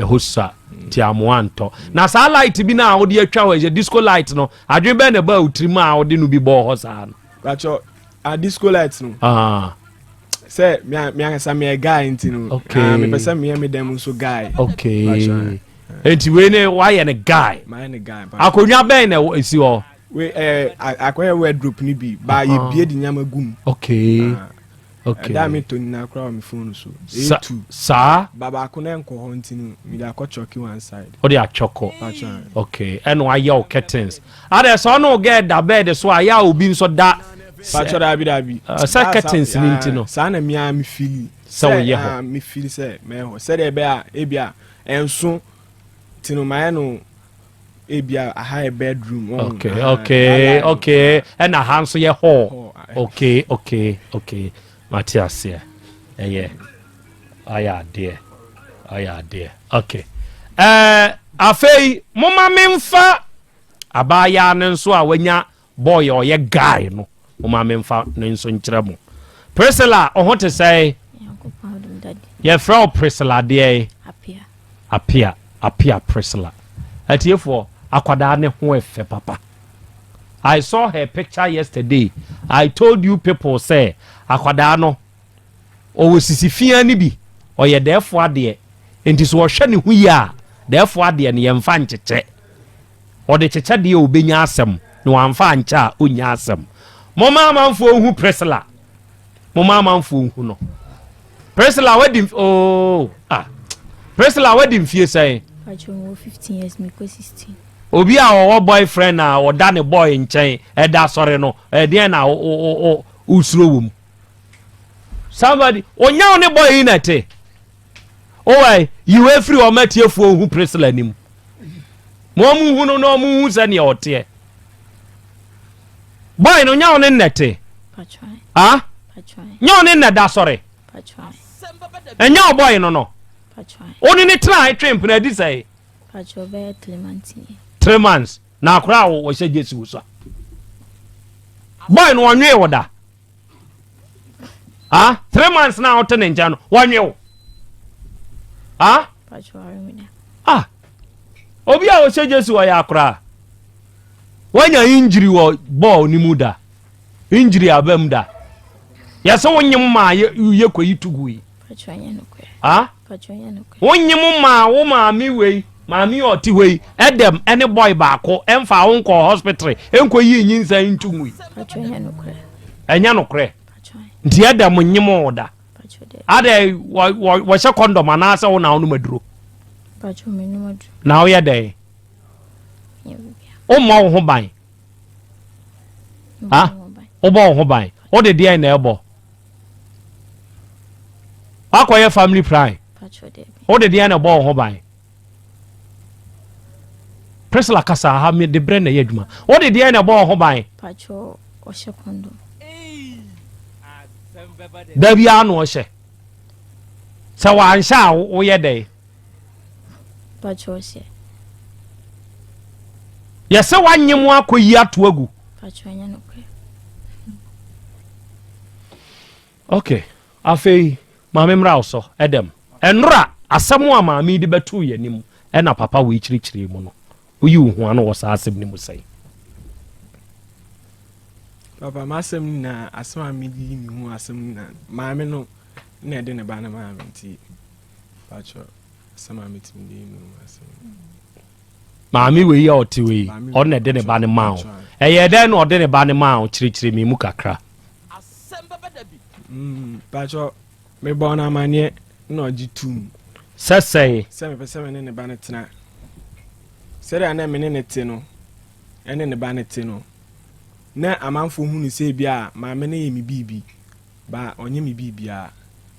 hosa ti amoanto na sa light bi na wo de atwa wo disco light no adwene be na ba utrima a wo de no bi bo ho sa no pacho a disco light no say me anga me guy ntino me pesa me dem so guy okay enti we ne why an guy akonwa ben na esi ho we akoya wardrobe ni bi ba ye bie di nyama gum okay da me to na kra me phone so sa baba akona enko ho ntino me da ko choki one side o de achoko okay eno aye o curtains ada so no get da bed so aya obi nso da pacho da bi sa curtains ni ntino sa na me feel so ye ho me feel say me ho say de be a ebia enso tino ma no ebia a high bedroom okay and a hands ye ho okay Matthias here aya dear okay afei mama memfa abaya nenso a wanya boy or ye guy no mama memfa nenso nkyeremo Priscilla ohote say ye from Priscilla dear apia Priscilla atiefo akwadaa ne ho efe papa. I saw her picture yesterday. I told you people say akwadaa no o sisifia ni bi oye defo ade enti so hwe ne hu yi a defo ade ne yemfa ncheche o de cheche de obenya asem no amfa ncha a onya asem mama manfo hu Priscilla mama manfo hu no Priscilla wedding Priscilla wedding fie say Pacho 15 years me ko 16 obi a wo boyfriend na wo da ne boy nchen e da sore no e de na usuro wom somebody onya ne boy na te why you we free o matiefu hu Priscilla nim mo mu hu no mu hu se ne ote boy no nya ne nete Pacho Pacho nya ne na da sore Pacho enya boy no Pacho oni ne try tramp na di say Pacho be 3 months na akra wo se Jesu so boy no onwe wo da 3 months na ote ne nja no onwe wo Pacho aremida obi a wo se Jesu wo ya akra wanya injury wo ball ni muda injury abam da ya so wonyim ma ye koyi tugui Pacho anya no kwe Pacho anya no kwe wonyim ma wo ma mi wei mami oti wei edem any boy baako emfa wo nko hospital enko yi nyinsa ntugui Pacho anya no kre nti edem nyim oda ade wo she condom anasa wo na wo no maduro Pacho me no maduro na wo ye dey o mo ho ban o bo ho ban o de dey na ebo akoye family pride Pacho dey o de dey na bo ho ban Priscilla kasa ha me de bre na yadwuma o de dey na bo ho ban Pacho o she kondo da bia no o she se wa ansha wo ye dey Pacho she yese wanyem akoyi ato agu Pacho anya no kwe okay afei maame mra so edem enra asemu a maame di betu ye nim ena papa we chirichiri mu no uyi hu ano wo sa asem ni mu sai papa masem na asema mi di mi hu asem na maame no na de ne ba na maame nti Pacho asema mi tim di mi hu asem maame we ya oti we on na de ne ba ne mawo eye de na ode ne ba ne mawo chirichiri mi mu kakra Pacho me bona manie na oji tum sesei me pese me ne ba ne tena sere ana me ne te no ene ne ba ne te no na amanfo hu ni se bia maame ne ye mi bibi ba onye mi bibia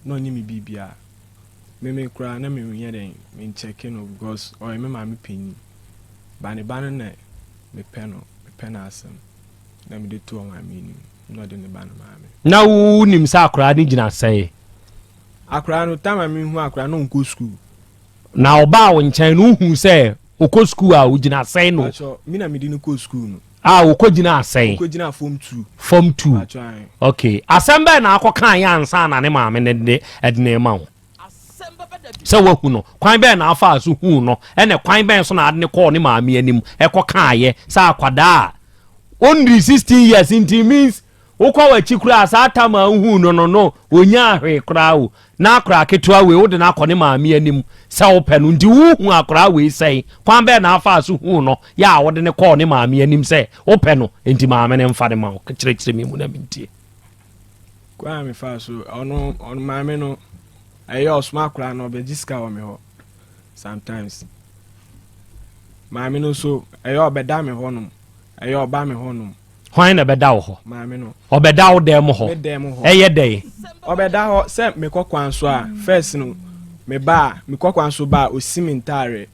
na onye mi bibia me kura na me nya den me check no because o me maame penyi ba ne ba ne me pe na asem na me de to on amini no de ne ba na maame na wu nim sa akra ni gina sei akra no tama me hu akra no nko school na oba wo nchen no hu se okọ school a wo gina sei no mi na me di no ko school no okọ gina sei okọ gina form 2 okay asembe na akọkan ya ansa na ne maame ne de edne ma wo se wo hu no kwan be na afa aso hu no ene kwan be so na ade ne call ne maame anim ekọkan ye sa akwada only 16 years it means ukwa wachikura asata ma hu no onya ahwe kra wo na akra ketua we wo de na akone maame anim se wo pe no ndi hu akra we sei kwan be na afa aso hu no ya wo de ne call ne maame anim se wo pe no enti maame ne mfa de ma wo kire mi mu na mintie kwa me fa so ono maame no ayo osma kra no be jiska wo me ho sometimes maame no so ayo obeda me ho no ayo oba me ho no hwan na beda wo ho maame no obeda wo dem ho eye dey obeda ho se me kokwan so a first no me ba me kokwan so ba osimintare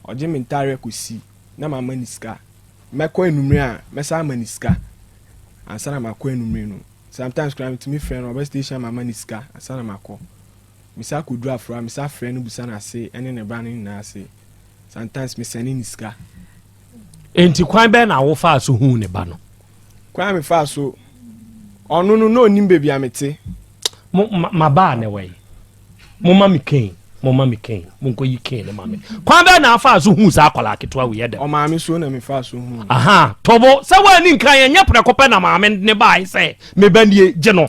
oje mintare kusi na mama niska me ko enumre a me sa maniska ansana makọ enumre no sometimes cry to me friend obe station mama niska ansana makọ me sa ko dru afra me sa friend no busa na say ene ne ba na say sometimes me send niska enti kwan be na wo fa so hu ne ba no kwa me fa so onu no onim baby amete ma ba ne we mo ma mi ken Mama me ken munko yi ken ne mame kwan ba na afa so hu sa akwala ketwa we yede o maame so na me fa so hu aha tobo se wa ni nkan ye nyapre kope na maame ne bai se me banie je no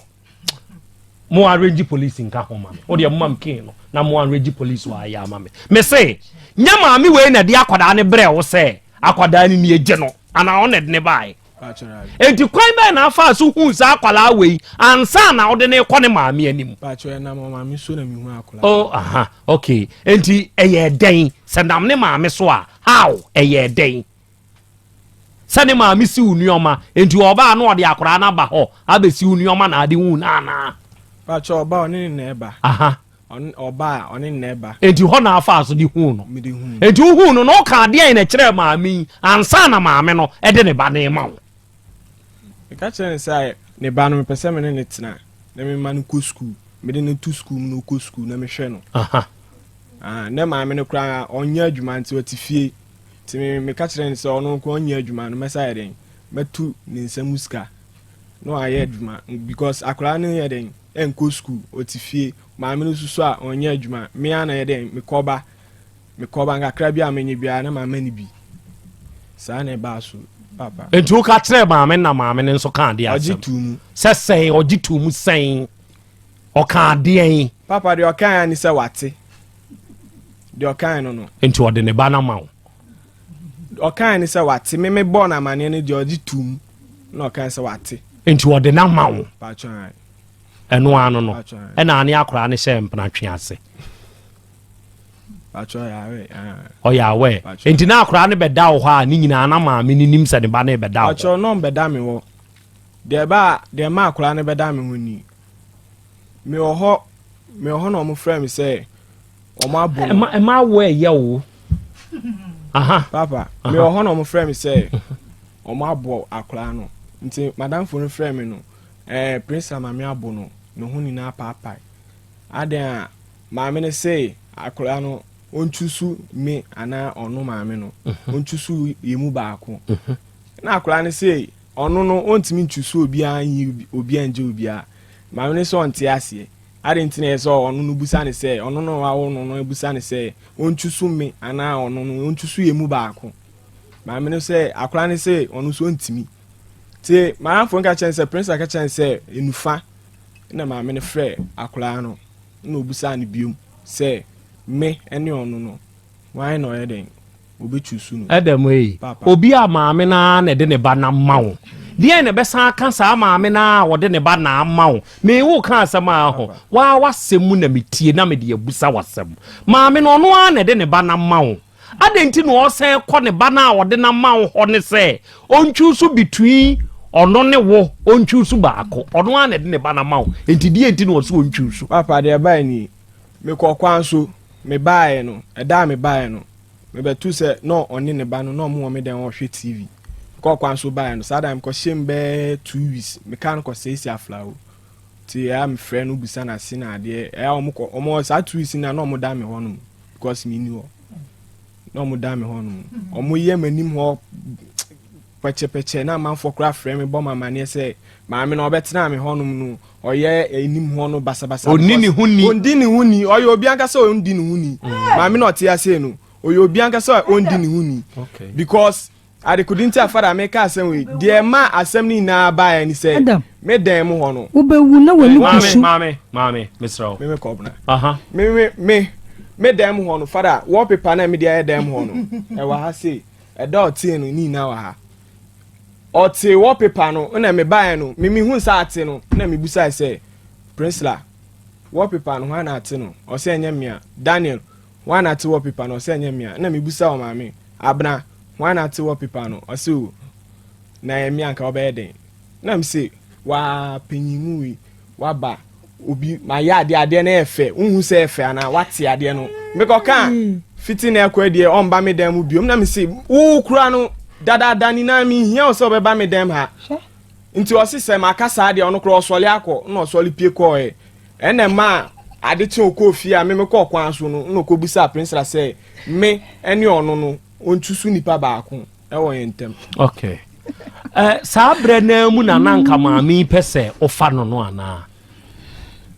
mo arrange police nka ho mame o de mo mam ken no na mo arrange police wa ya mame me se nya maame we na de akwada ne bre wo se akwada ni ne je no ana on ne bai enti kwan ba na afa so hu sa akwala we ansa na ode ne kɔ ne maame anim ba cho na maame so na me hu akwala oh aha okay enti eye den sendam ne maame so a how eye den sane maame si unuoma enti oba na ode akora na ba ho abesi unuoma na ade hu na na ba cho oba oni na eba aha oba oni na eba enti ho na afa so di hu no enti hu no no ka de na kire maame ansa na maame no ede ne ba na ma wo ka chere say ne ba no me pese me ne tena na me ma no ko school me de no to school no ko school na me hwe no aha na maame no kra onya adwuma nti otifie ti me ka chere ne say ono ko onya adwuma no mesa yeden metu ne nsamuska no aye adwuma because akra no yeden enko school otifie maame no susu a onya adwuma me ana yeden me koba ngakra bia amenye bia na maame ni bi sa na ba so papa enti o ka kire maame na maame ne nso ka de asem ojitum sesen ojitum sen o ka de papa de o kan ani se wate de o kan no enti o de ne ba na ma o kan ani se wate me born amane ne de ojitum na o kan se wate enti o de na ma wo pa chan eno anu no ena ani akora ne hye mpna twe ase pa chan ya we o ya we enti na akora ne beda wo ha ni nyina na maame ni nim se ne ba na beda wo pa chan no beda me wo de ma akora ne beda me ho ni me ho no mo frame say o ma bu ma wo ye wo aha papa me ho no mo frame say o ma bu akora no nti madam for no frame no prince amame abo no ho ni na papa adan maame ne say akora no onchusu me ana onu maame no onchusu yemu baako na akora ne say onu no ontimi nchusu obi anje obi a maame ne so onte ase adentina eso onu no busa ne say onu no wa wo no busa ne say onchusu me ana onu no onchusu yemu baako maame ne say akora ne say onu so ontimi ti maame fo nka chen say prince aka chen say enufa na maame ne frɛ akora no na obusa ne biom say me ene onu no why no eden obechusu no adam obi a maame na de ne ba na mawo die ne besa ka sa maame na wo de ne ba na mawo me wo ka asama ho wa wasemu na metie na me de abusa wasem maame no no a na de ne ba na mawo adenti no osen kɔ ne ba na wo de na mawo ho ne se onchusu between ono ne wo onchusu baako ono a na de ne ba na mawo enti die enti no so onchusu papa de ba ni me kokwan so me bae no eda me bae no me betu se no oni ne ba no no mo me den wo hwe TV kokwan so bae no sada me ko shembe 2 weeks me kan ko say aflawo ti ya me frɛ no busa na sina ade omo sa 2 weeks na no mo da me honum because me ni wo no mo da me honum omo ye manim ho peche na manfo kra frɛ me bɔ mama ne sɛ maame na obetena me honum no oye enim ho no basabasa onini huni oye obi anka sɛ ondini huni maame na ɔte ase no oye obi anka sɛ ondini huni because ade couldn't afara me ka asɛm we de ma asɛm ni na ba ya ni sɛ me dan mu ho no wo bewu na wani kusu maame misrawo me kɔbna aha me dan mu ho no fara wallpaper na me de ya dan mu ho no e wa ha sei e da ɔte no ni na wa ha ɔte wallpaper no na me bae no me hu sa ate no na me busa say prince la wallpaper no ha na ate no o se enya mia Daniel wa na ate wallpaper no o se enya mia na me busa o maame abna wa na ate wallpaper no o se o na emi anka obeye den na me say wa panyimu wi wa ba obi ma ya ade na efe unhu se efe ana wate ade no me ko kan fiti na ekwa de o mba me dan mu biom na me say wo kura no dada ni na mi hia o so be ba me dem ha nti o sise ma kasa de ono kro osole akọ na osole pie ko ene ma ade che okofie a me ko kwan so no na ko busa prince la say me ene ono no ontusu nipa baako e wo yentem okay sabre na mu na nanka maami pese ofa no no ana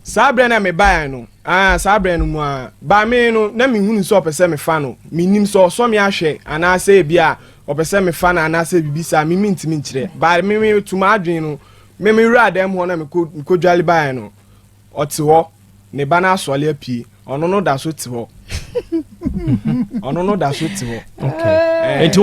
sabre na me bae no sabre no mu a ba me no na me hunu so opese me fa no minim so me ahwe ana se bia opese me fa na ana se bibisa me mintimi nkire ba me tuma adwen no me wura dem ho na me ko dwale ba no ote ho ne ba na asole apie ono no da so te ho ono no da so te ho okay enti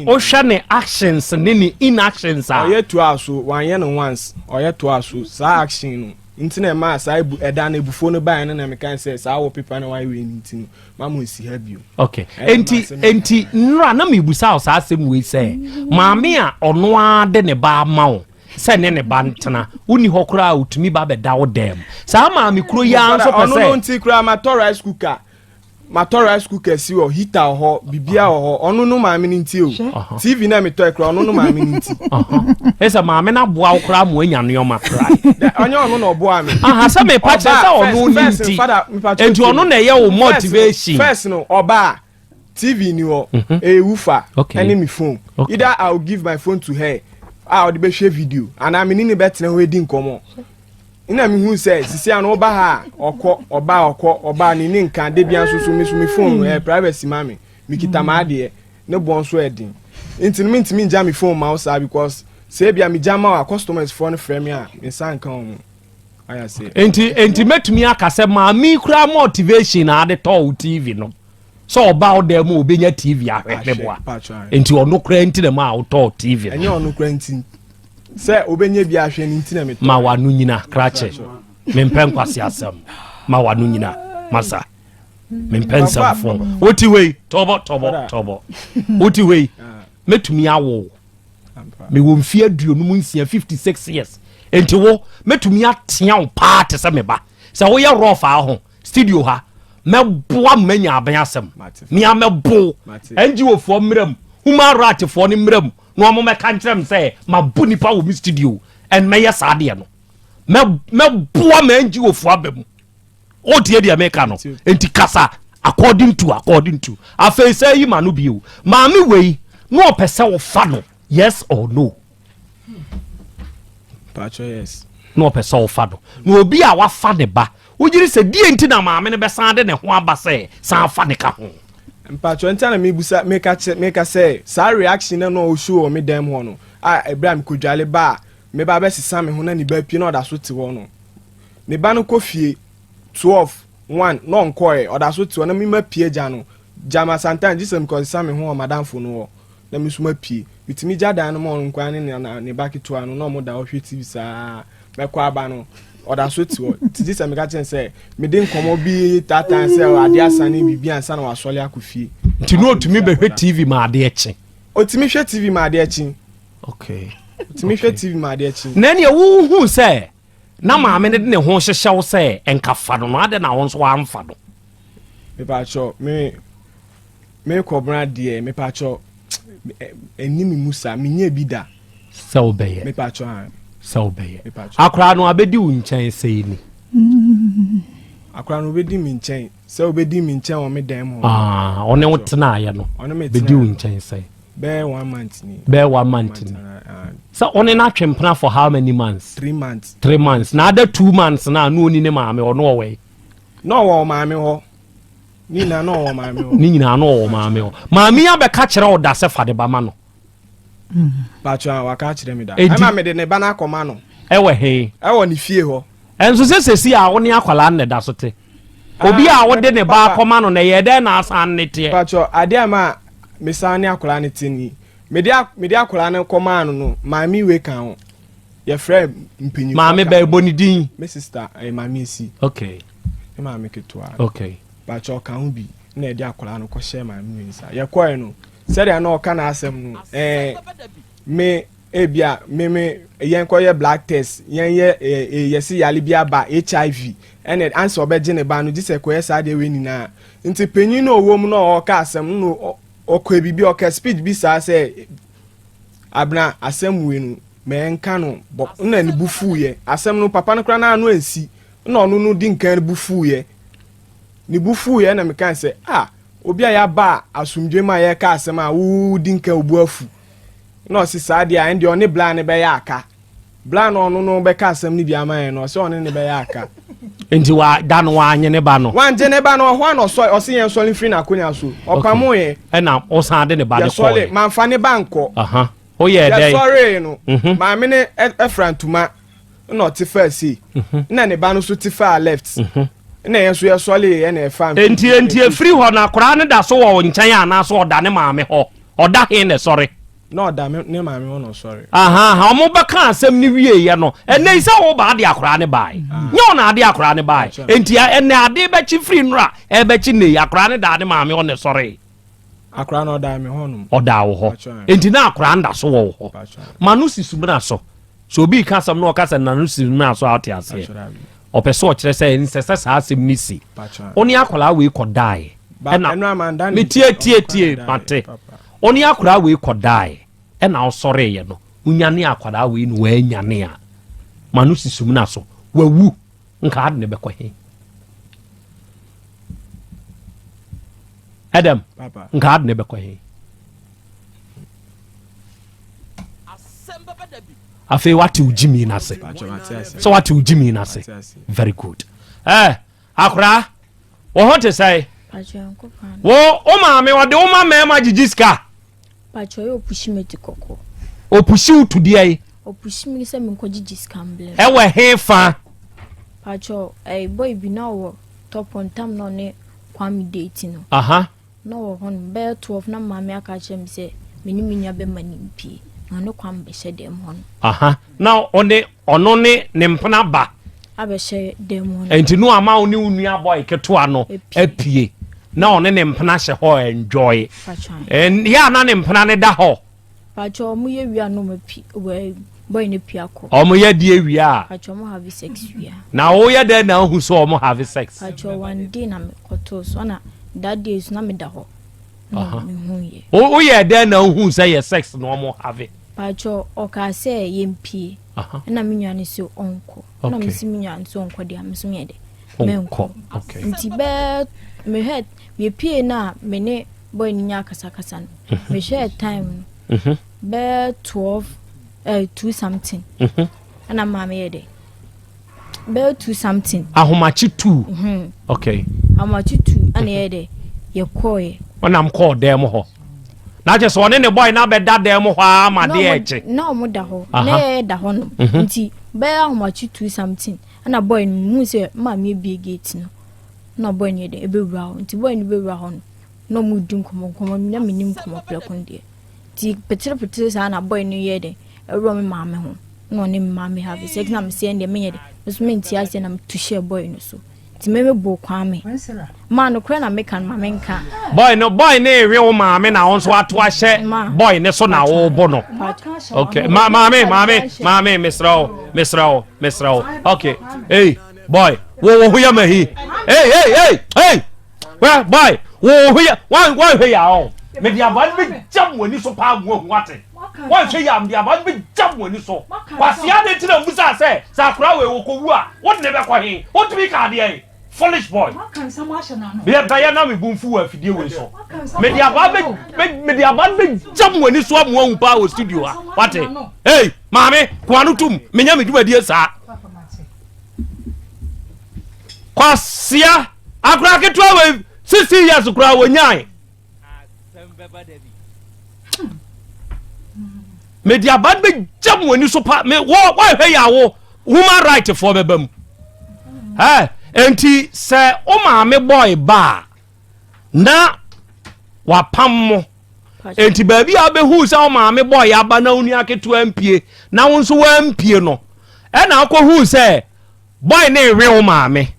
o shane actions ne inactions are oye to aso wan ye no once oye to aso sa action no intine ma sa eda na ebufo no ba na me kan say sa wo paper na why we intino mamu si have you okay enti nra na me busa o sa asem we say maame a ono ade ne ba ma o se ne ba ntena uni hokura utumi ba be da wo dem sa maame kuro ya nso pese ono nti kura ma rice cooker rice cooker si o heater ho bibia ho ono no maame nti o TV na me to kura ono no maame nti esa maame na boa kura mo anya no ma kura onye ono no boa me aha se me pa che sa ono nti enti ono na ye wo motivation first no oba TV ni o woofer any me phone either I'll give my phone to her I'll be share video and I'm in the better we din komo ina me hu say sisi an oba ha oba ni nka de bia so me phone privacy mami me kita ma de ne bon so edin ntimi nja me phone ma usa because say bia me jama our customers phone frame a nsan kan o aya say enti metumi aka se ma mi kura motivation na de to TV no so oba o dem obenya TV ahwe boa enti ono kura enti na ma o to TV enye ono kura enti se obenya bi ahwe ni enti na me ma wanu nyina krache me mpem kwase asem ma wanu nyina masa me mpem samfo oti wei tobo oti wei metumi awo me wo mfie aduonu mu nsia 56 years enti wo metumi atia wo part se me ba se wo ye rough aho studio ha meboa manya aban asem me amebo enji wo fo mram human right fo ni mram no mo me kan kyerem say mabu nipa wo mi studio en me yes ade no meboa manji wo fo abam o tie dia me ka no enti kasa according to afei say yi manu bi o maami wei no opese wo fa no yes or no pacho yes no opese wo fa no obi a wa fa de ba ojiri se die enti na maame ne besan de ne ho aba se san fa ne ka ho mpacho enti na me busa make say sa reaction na no show me dem ho no Ibrahim kodwale ba me ba be sisa me ho na ni ba pie na oda so te ho no ne ba no kofie 12:1 no nkoe oda so te ho na me ma pie ja no jama santan jisem ko sisa me ho madam fo no na me suma pie bitimi jada no mo nkwan ne ba kito ano no mo da ohwe TV sa me kwa aba no oda so ti o ti se me ka chen say me dey nkomo bi tatan say ade asane bibi ansa na wasole akofie nti no otumi be hwe TV ma ade echi otumi hwe TV ma ade echi okay otumi hwe TV ma ade echi na ne wo hu say na maame ne ho hyehyew say enka fa no ade na wo nso wa amfa do me pa cho me kobra de me pa cho enimi musa menye bida se obeye me pa cho se obeye akra no abedi wo nchen sei ni akra no obedi mi nchen se obedi mi nchen o me dem ho one wo tena aye no bedi wo nchen sei be 1 month ni so one na twempena for how many months 3 months na other 2 months na no ni ne maame ono owe no wo maame ho ni na no wo maame ho ni nyina no wo maame ho maame ya be ka kire o da se fade ba ma no pacho wa ka kire mi da ama me de ne ba na akoma no ewe he ewo ni fie ho enso sesesi a woni akwala ne da so te obi a wo de ne ba akoma no na ye de na asan ne te pacho ade ama mesane akwala ne te ni me akwala ne koma no maame we kan ho ye friend mpinyi maame ba eboni din me sister maame si okay maame ketwa okay pacho kan ho bi na e de akwala no ko share maame we nsa ye koe no sere na o kana asem no me ebia me yen koye black test yen yesi yale bia ba HIV and answer obeje ne ba no gise koye sa de we nina nti penyin no wo mu no o ka asem no okọ bibi o ka speech bi sa say abna asem we no me nka no na ni bufu ye asem no papa no kra na anu ansi na onu no di nkan bufu ye ni bufu ye na me kan say obi a ya ba asumdwe ma ye ka asem a wo di nkan obu afu no si saade a ndi oni bla ne be ya aka bla no no be ka asem ni bi ama no so oni ne be ya aka enti wa da no wa nyene ba no wanje ne ba no ho na osi yen sole free na konya so opamo ye na osan de ne ba de ko sole manfa ne banko o ye dey sorry no ma me ne efrantuma no tifasi na ne ba no so tifa left na yen so ye sole ye na fan enti free ho na kora ne da so wo nchen ana so oda ne maame ho oda he ne sorry no da me ne maame ho no sorry omo ba kan asem ni wie ye no ene isa wo ba de akora ne bai nyo na de akora ne bai enti ene ade ba chi free nra e ba chi ne akora ne da ne maame ho ne sorry akora no da me ho no oda wo ho enti na akora nda so wo ho manu sisumna so obi ka sam no ka san nanu sisumna so out ase opeso o kire say nsese sa asem ni si oni akola we kodai na me tie mate oni akola we kodai e na osore ye no unyane akola we no wa nyane a manu sisumna so wawu nka ade ne bekọ he Adam nka ade ne bekọ he afi wati ujimi na se so wati ujimi na se very good akra wo hote sai wo o ma me wode o ma me ma jijiska pacho yo pushimeti koko o pushi utudi ai o pushimi se me ko jijiska mble we he fa pacho boy bi na wo top on tam no ne kwami date no no wo hon be 12 na ma me aka chem se meni minya be manimpi no kwam be she dem hon now ono ne mpena ba abe she dem hon enti no ama oni unua boy keto ano apie na one ne mpena she ho enjoy en ya na ne mpena ne da ho pacho mu ye wia no mapi boy ne piako omo ye die wia pacho mo have sex wia na o ye de na hu so omo have sex pacho one day na me koto so na that day so na me da ho o ye de na hu say ye sex no omo have pacho oka say yempie na me nwane so onko na me si me nwane so onko de am so me de menko nti be me head me pie na me ne boy ni nya kasa kasa no me share time be 12 2 something ana mama ye de be 2 something ahomachi 2 okay ahomachi 2 ana ye de ye koye onam call dem ho na je so one ne boy na be da dem ho ama de eche no mo da ho na da ho no nti be ahomachi 2 something ana boy mu se mama ye bi gate no na boy ne de ebe wura ho nti boy ne be wura ho no mu dun komo na minim komo plekon de ti petre sa na boy ne ye de ero me mama ho no ne mama have sex na me se ne me ye de so me nti ase na me to share boy no so ti me bo kwa me man no kra na me kan mama nka boy ne ewe o mama na won so ato ahye boy ne so na wo bo no okay mama misrao okay hey boy wo hu ya mahi hey well boy wo hu ya wan hu ya o me dia ban be jam woni so pa hu wate wan hwe ya me dia ban be jam woni so kwasia de tira musa se sa kra we wo ko wu a wo ne be ko he wo tumi ka de ai foolish boy be ya na me bumfu wa fidie we so me dia ban be jam woni so am wan pa wo studio a wate hey mame kwanu tum me nya me duadie sa kwasia akra ke to we 60 years kra wo nyai media bad be jam woni so pa me wo hwe ya wo human right for bebam enti se o ma me boy ba na wa pam enti ba bi abehu se o ma me boy aba na unu aketo ampie na won so wa ampie no e na akohu se boy na ewe o ma me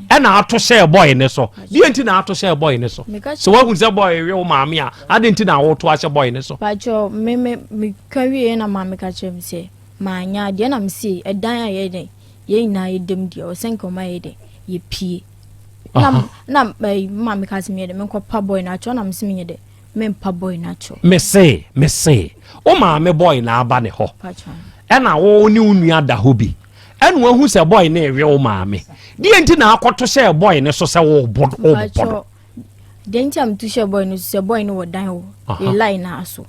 e na ato share boy ne so di enti na ato share boy ne so so wa hu se boy ewe o ma me a ade enti na wo to share boy ne so pacho me kawie na ma me ka chem se ma nya de na me se edan aye de ye ina edem de o senko ma ye de ye pie na ma me ka se me de me ko pa boy na cho na me se me de me pa boy na cho me say o ma me boy na aba ne ho pacho e na wo ni unu ada ho bi enu ahu se boy na ewe o maame di enti na akoto share boy ne so se wo bodo di enti am to share boy no se boy no wodan wo e line na aso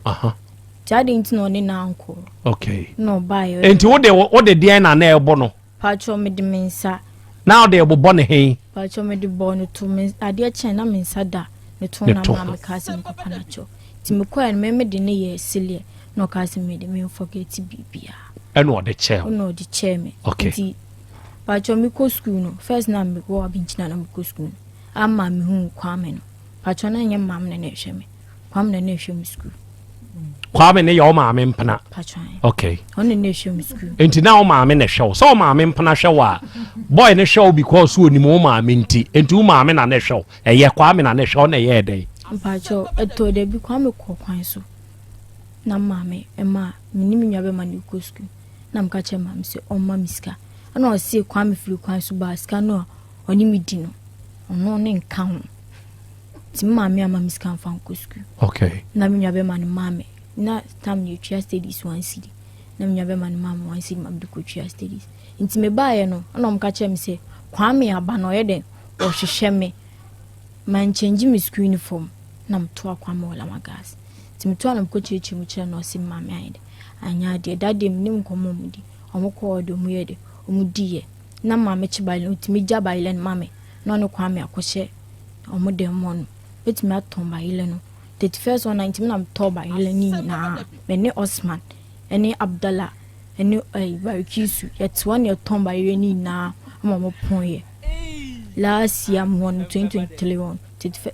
jadi enti no ne na anko okay no buy enti wo de di na na ebo no pacho me de mensa now they will born he pacho me de born to me ade chen na me nsada ne to na ma me ka se papa na cho ti me kwa me de ne ye silie no ka se me de me forget bibia and what the chair no the chair me okay pacho me ko school no first na me go abinchina na me ko school ama me hu kwame no pacho na nyem mam na na hwe me kwame na hwe me school kwame ne yo maame mpana pacho okay on na hwe me school enti na o maame na hwe so maame mpana hwe wa boy ne hwe because wo ni mo maame nti enti wo maame na ne hwe eye kwame na ne hwe na ye dey pacho eto de bi kwame ko kwan so na maame ema minimi nyabe ma ni ko school na mka che mam se o ma miska ana o se kwame firi kwan so ba ska no oni mi di no ono ne nka ho ti maame ama miska mfa ko school okay na mi nyabe ma ni maame na tam ni tria studies one city na mi nyabe ma ni maame one city mam de ko tria studies nti me ba ye no ana mka che me se kwame aba no ye de o hwehwe me man change me school uniform na mto akwame wala magas ti mto na mko chichi mu kire no si maame ayede anya de dade mnim komo mudi omko odo mu yede omudiye na maame chibale utimi jaba ile maame no no kwame akohye omode mon betimi atomba ile no 31st on 19 na mtoba ile ni na mene Osman ene Abdallah ene Barikisu yet one your tomba ile ni na mama ponye last year mon 2023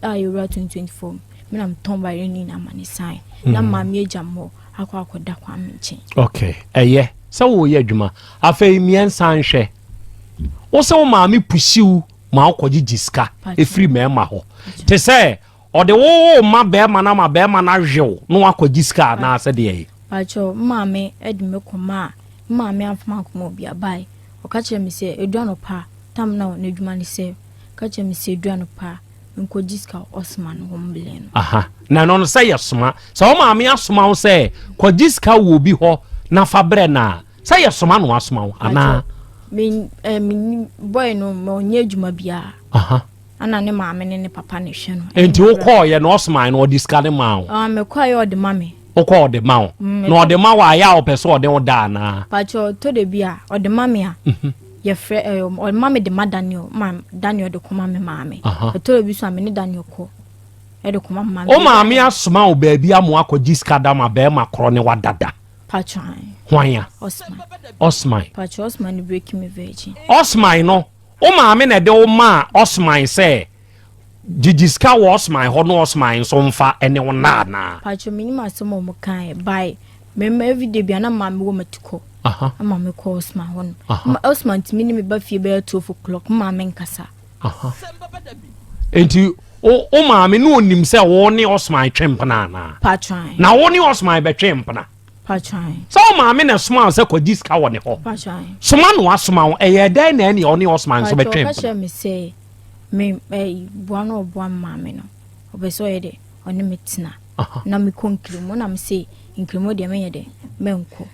Ayura 2024 mina mtomba ile ni na manisan na maame ejamo akwakoda kwa menche okay eye so wo ye adwuma afei miensan hwe wo se wo maame pusiu ma akwaji jiska efiri mema ho te se ode wo ma be ma na hwew no akwaji jiska na ase de ye pacho maame edime koma maame afama koma obi abai o ka kire mi se eduano pa tam na na adwuma ni se ka kire mi se eduano pa nko jiska Osman hombele no aha na no say yesoma so o maame asoma wo say kwa jiska wo bi ho na fabre na say yesoma no asoma wo ana min boy no mo nye adwuma bia aha ana ne maame ne papa ne hwe no enti wo call ye no Osman no jiska ne ma wo me call ye ode mame wo call ode ma wo no ode ma wa ya opeso ode wo da na pacho to de bia ode mame a ye fre o mame de Daniel Daniel de koma me maame to bi so amene Daniel ko e de koma maame o maame asoma o ba bia mo akwaji skada ma ba ma kro ne wadada pacho hwanya Osman pacho Osman break me virgin Osman no o maame na de o ma Osman say jijiska wo Osman ho no Osman so mfa ene wo na pacho minima asoma mo kan by me every day bia na maame wo matiko ama me call Osman hon Osman timi ni me ba fie be 12 o'clock maame nkasa enti o maame no onim se wo ne Osman twempana na patron na wo ne Osman be twempana patron so maame na soma se kwa jiska wo ne ho patron soma no asoma wo eye dan na ne one Osman so be twempana patron me say me buano obo maame no obeso ye de one metina na me konkirimo na me say inkirimo de me ye de menko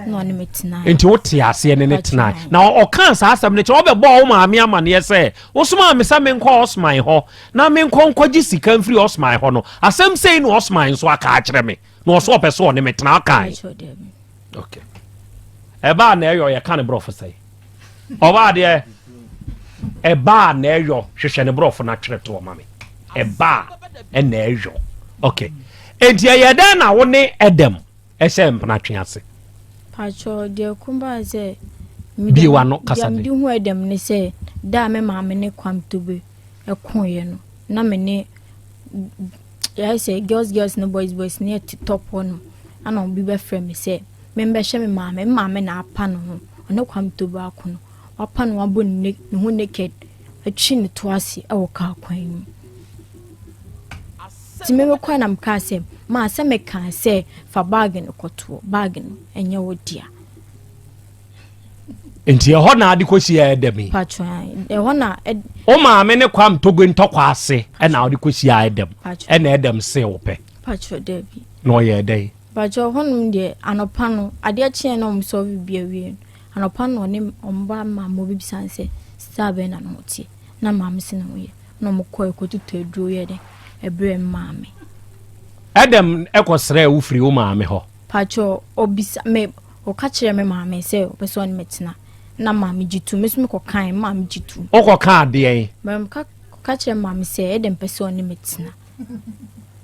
no ne metina enti wo te ase ne tena na o kan sa asem ne che obebo wo maame amane ye se wo soma me sa me nko Osman ho na me nko nkwaji sika mfiri Osman ho no asem sei no Osman so aka akere me no so opeso ne metena kan okay eba na eyo ye kan brofo sei oba de eba na eyo hwehwe ne brofo na kire to mame eba na eyo okay enti ye dan na wo ne Edem ehye mpana twease pacho de kumba ze biwa no kasa de hu Edem ne se da me maame ne kwam tobe ekoye no na me ne I say girls no boys near to top one ana obi be frame me say me be hye me maame na apa no ho ono kwam tobe akono apa no abo ne hu naked atwi ne to ase e wo ka kwan ti me kwa na mka se ma se me kan se fa bag no koto bag no enye wo dia enti e ho na ade kosi ya Edem patron e ho na o maame ne kwam togo ntokwa ase e na ade kosi ya Edem e na Edem se wo pe patron debi no ye dey patron honum de anopa no ade achie na omso bia wie anopa no ne omba ma mo bibisan se stabe na no tie na maame se na wo ye no mo ko ekotutu eduro ye de ebre maame Edem ekosre wo firi wo maame ho patron obisa me o ka kire me maame se o peso ni metina na maame jitu mesum ko kan maame jitu okọ kan de mam ka kire maame se edem pese oni metina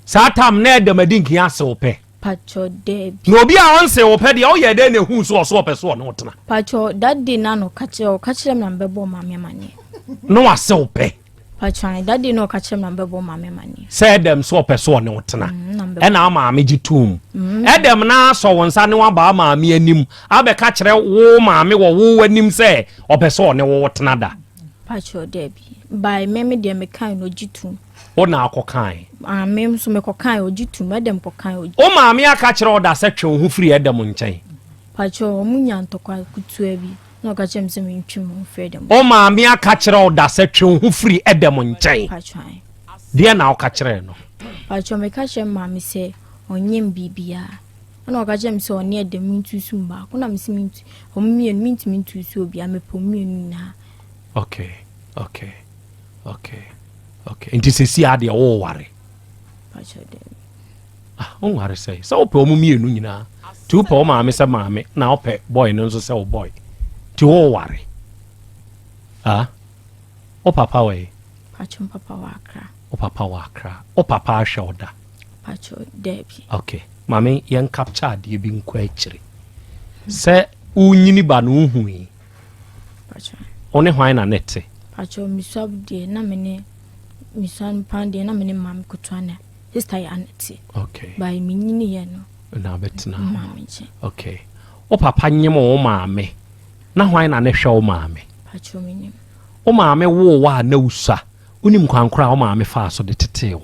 saa tam na edem adinki ase ope pacho de no obi a onse ope de o ye de na hu so ope so no tena pacho that day na no ka kire me mbebo maame mane no ase ope pacho that day no ka kire me mbebo maame mane say edem so ope so no tena e na maame jitum edem na so wonsa ne wa ba maame anim abe ka kire wo maame wo anim say ope so ne wo tena da pacho de bi by meme de me kan no jitum o na akokan mem so me kokan ojitum edem kokan oji o maame aka kire o da se twe ho firi edem nchen pacho munya ntokwa kutu abi no ka chem se me ntwim ho freedom o maame aka kire o da se twe ho firi edem nchen pacho de na o ka kire no pacho me ka chem maame se onyem bibia na o ka chem se oni edem ntusu mba ko na me se mintu o mmie ntusu obi amepo mmie na okay nti se si ade wo ware pacho de on ware say so pe o mu mienu nyina ti o pe o maame se maame na o pe boy no nso se o boy ti wo ware o papa we pacho papa wa akra o papa ahwe oda pacho de bi okay maame yen capture de bi nkwa akire se unyini ba no hui pacho one hwan na nete pacho misab de na mene misan pande na mene mam kutwana sister ya anete okay by minyini ye no na betina maame je okay o papa nyem o maame na hwan na ne hwe o maame pacho minim o maame wo wa na usa unim kwankora o maame fa so de tetewo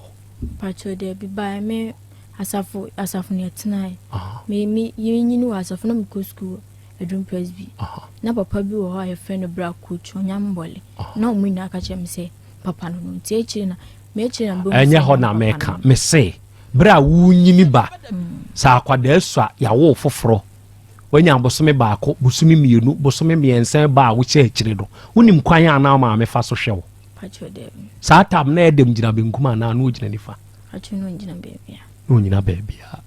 pacho de bi by me asafu ne tena me yinyini wa asafu na mko school edrum presby na papa bi wo ha ye friend bra coach onyambole na omu na aka chem se papa no nti echi na me echi na mbo enye ho na meka me se bra wunyini ba sa akwada asua ya wo foforo wanya bosome baako bosome mienu bosome miensen ba wo che echire do unim kwan ana ma me fa so hwewo pacho de sa tam na edem gina benkuma na no gina nifa pacho no gina bebia no gina bebia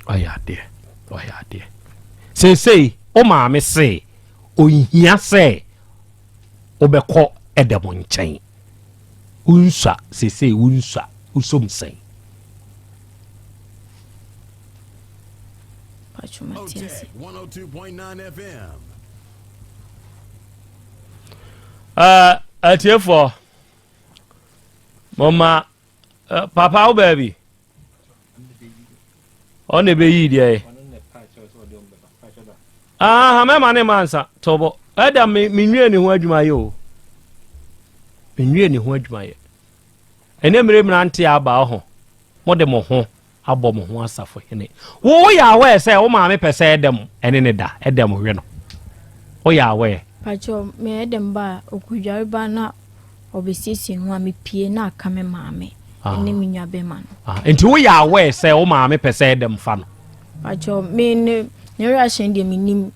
oyade say o ma me say ohia say obekọ edem nchen unsa say unsa usomsen pacho Matias 102.9 FM atiefo mama papa o baby on be yi dia me mane mansa tobo eda me nwie ni ho adwuma ye o nwie ni ho adwuma ye ene mere mrante aba ho mode mo ho abọ mo ho asafo hene wo ya we say wo ma me pese edem ene ne da edem hwe no wo ya we pacho me edem ba okudware ba na obesisi no a me pie na aka me maame ene me nwa be man enti wo ya we say wo ma me pese edem fa no pacho me ne reaction de minim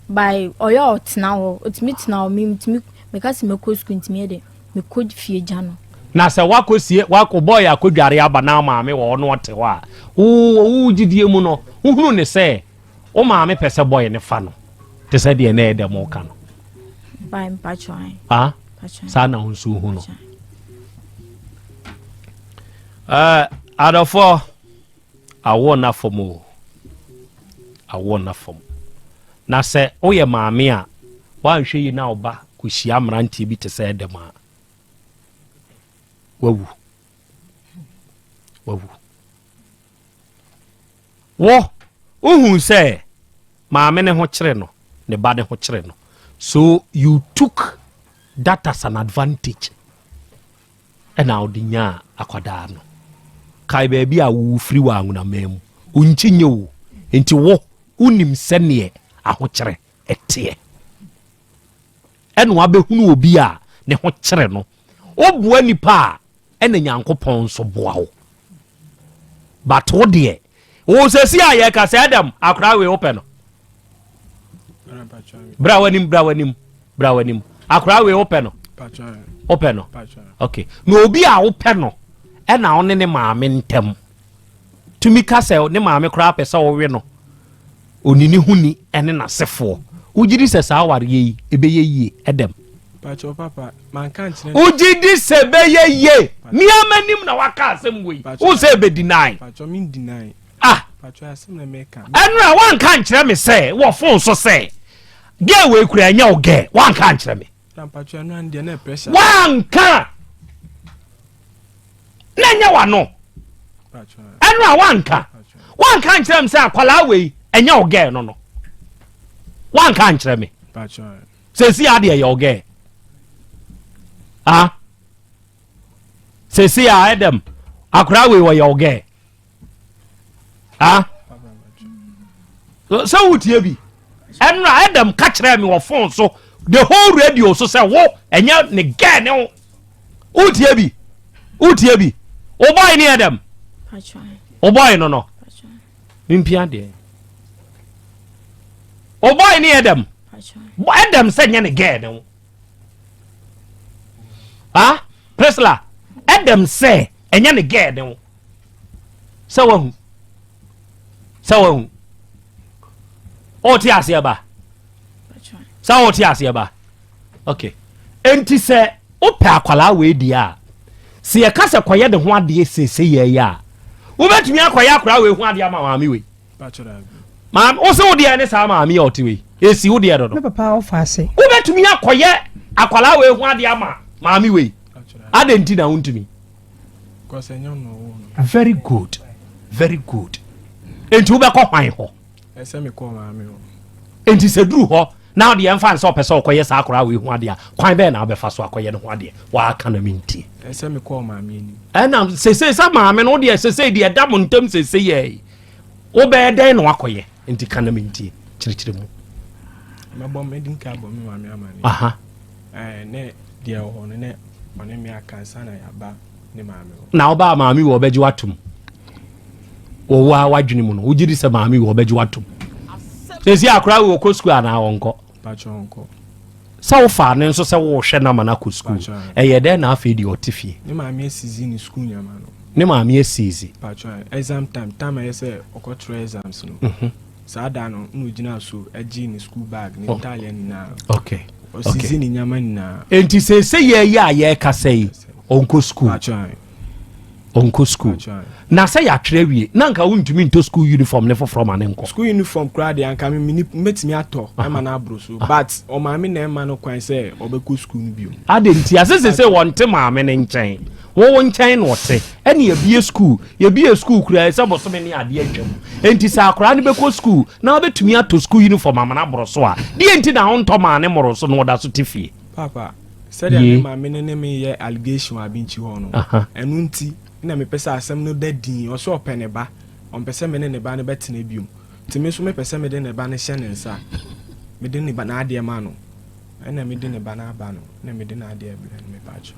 by oyo tena wo otimi tena wo me kasi me ko school ntimi de me ko fie jano na se wakosie boy akodware aba na maame wo no te wa wo gidie mu no hunu ne se o maame pese boy ne fa no te se de na ede mo ka no by pacho sa na hunsu hunu adofo awo na fomo na se o ye maame a wanhwe yi na oba kuhia mrantie bi te se ede ma wawu wo uhun say maame ne ho kire no ne ba ne ho kire no so you took that as an advantage and now dinya akwada no kai ba bi a wo free wa anuna mem unchinye wo enti wo unim sene aho kire etie eno abehunu obi a ne ho kire no obua nipa ene nyankopon so boa wo but wo de wo sesi aye ka se adam akra we open no bra wanim akra we open no open no okay no obi a open no ena one ne maame ntem tumi ka se ne maame kra pesa wo we no onini huni ene na sefo ujidi se sa aware yi ebeye yi edem pacho papa man kan chine ujidi se beye ye mi amanim na waka asem we wo se be deny pacho min deny pacho asem na me kan enra wan kan kire me se wo fon so se ge we kura anya o ge wan kan kire me pacho anu ande na pressure wan kan na nya wa no pacho enra wan kan kire me se akwala we anya o ge no wan kan kire me pacho se si ade ye o ge se si Adam akura we wo ye o ge so wutie bi enra Adam ka kire me wo phone so the whole radio so say wo enya ne ge ne wutie bi o boy ni Adam o boy no impia de o boy ni Adam say nya ne ge ne Presla Adam say enya ne ge ne so o ti ase ba sa o ti ase ba okay enti se o pe akwala we dia se ye ka se koye de ho ade sese ye ya wo betumi akoye akwala we ho ade ama maami we maam o se wo dia ne sa maami o ti we esi wo dia do me papa o fa se wo betumi akoye akwala we ho ade ama maami we ade enti na untumi because enyo no very good enti wo be ko hwan ho ese me ko maami ho enti se duru ho now the enfant so person okoye sa akora we hu ade a kwan be na obefa so akoye ne ho ade wa aka na minti ese me ko maami ni na se sa maami no de se de da montam se ye wo be den no akoye enti kana minti chirechire mu mabom medin ka bom mi maami amani ne de ho ne one me akansa na yaba ne maami ho na oba maami wo beji watum wo wa wadwene mu no ujiri se maami wo beji watum sesi akora wo ko school ana wonko pacho wonko sa wo fa ne nso se wo hwe na mana ko school eye de na afi di otifie ne maami esizi ni school nyama no ne maami esizi pacho exam time I say okotra exams no sa da no no gina so agi ni school bag ni Italian na okay esizi ni nyama ni na enti se ye ya ye ka sei onko school pacho onko school na say ya twere wie na nka wontumi nto school uniform ne from anenko school uniform crowd anka me metimi ato ema na abro so but o maami na ema no kwan say obeku school no bio adenti asese wonte maami ne nchen wo nchen no te ene ye bie school kura ese bosome ne ade atwam enti sa akora ne beko school na obetumi ato school uniform amana bro so a de enti na honto ma ne moro so no da so tifie papa said ya maami ne me ye allegation abinchi ho no enu nti na me pesa asem no dadin o so opene ba on pesa me ne ba ne betena biom timi so me pesa me de ne ba ne hye ne nsa me de ne ba na ade ma no na me de ne ba na ba no na me de na ade abira me pacho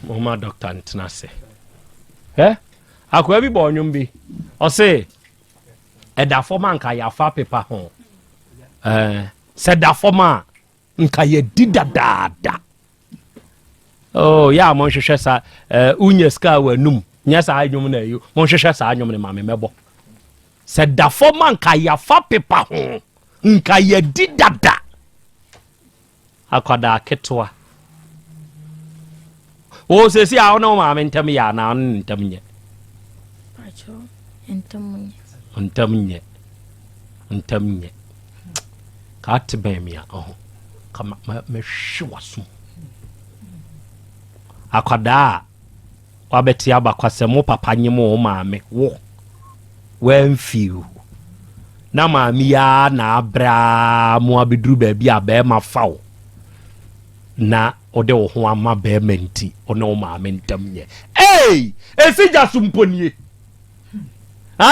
mama doctor ntina se akwa bi bo onwum bi o se eda forma nka ya fa paper ho se da forma nka ye didadada oh ya mo hwehwe sa unye ska wanum nya sa adwum na yu mo hwehwe sa adwum ne mame mebo se da forma nka ya fa paper ho nka ye didada akwada ketwa o se si a ona mame ntam ya na ntam nye pacho ntam nye ka tebe me ya kama me hwewaso akwada wabeti abakwase mo papa nyimo maame wo wemfiu na maami ya na abra mo abeduru ba bi abe ma fawo na ode wo ho ama be menti ono maame ntamnye esija sumponie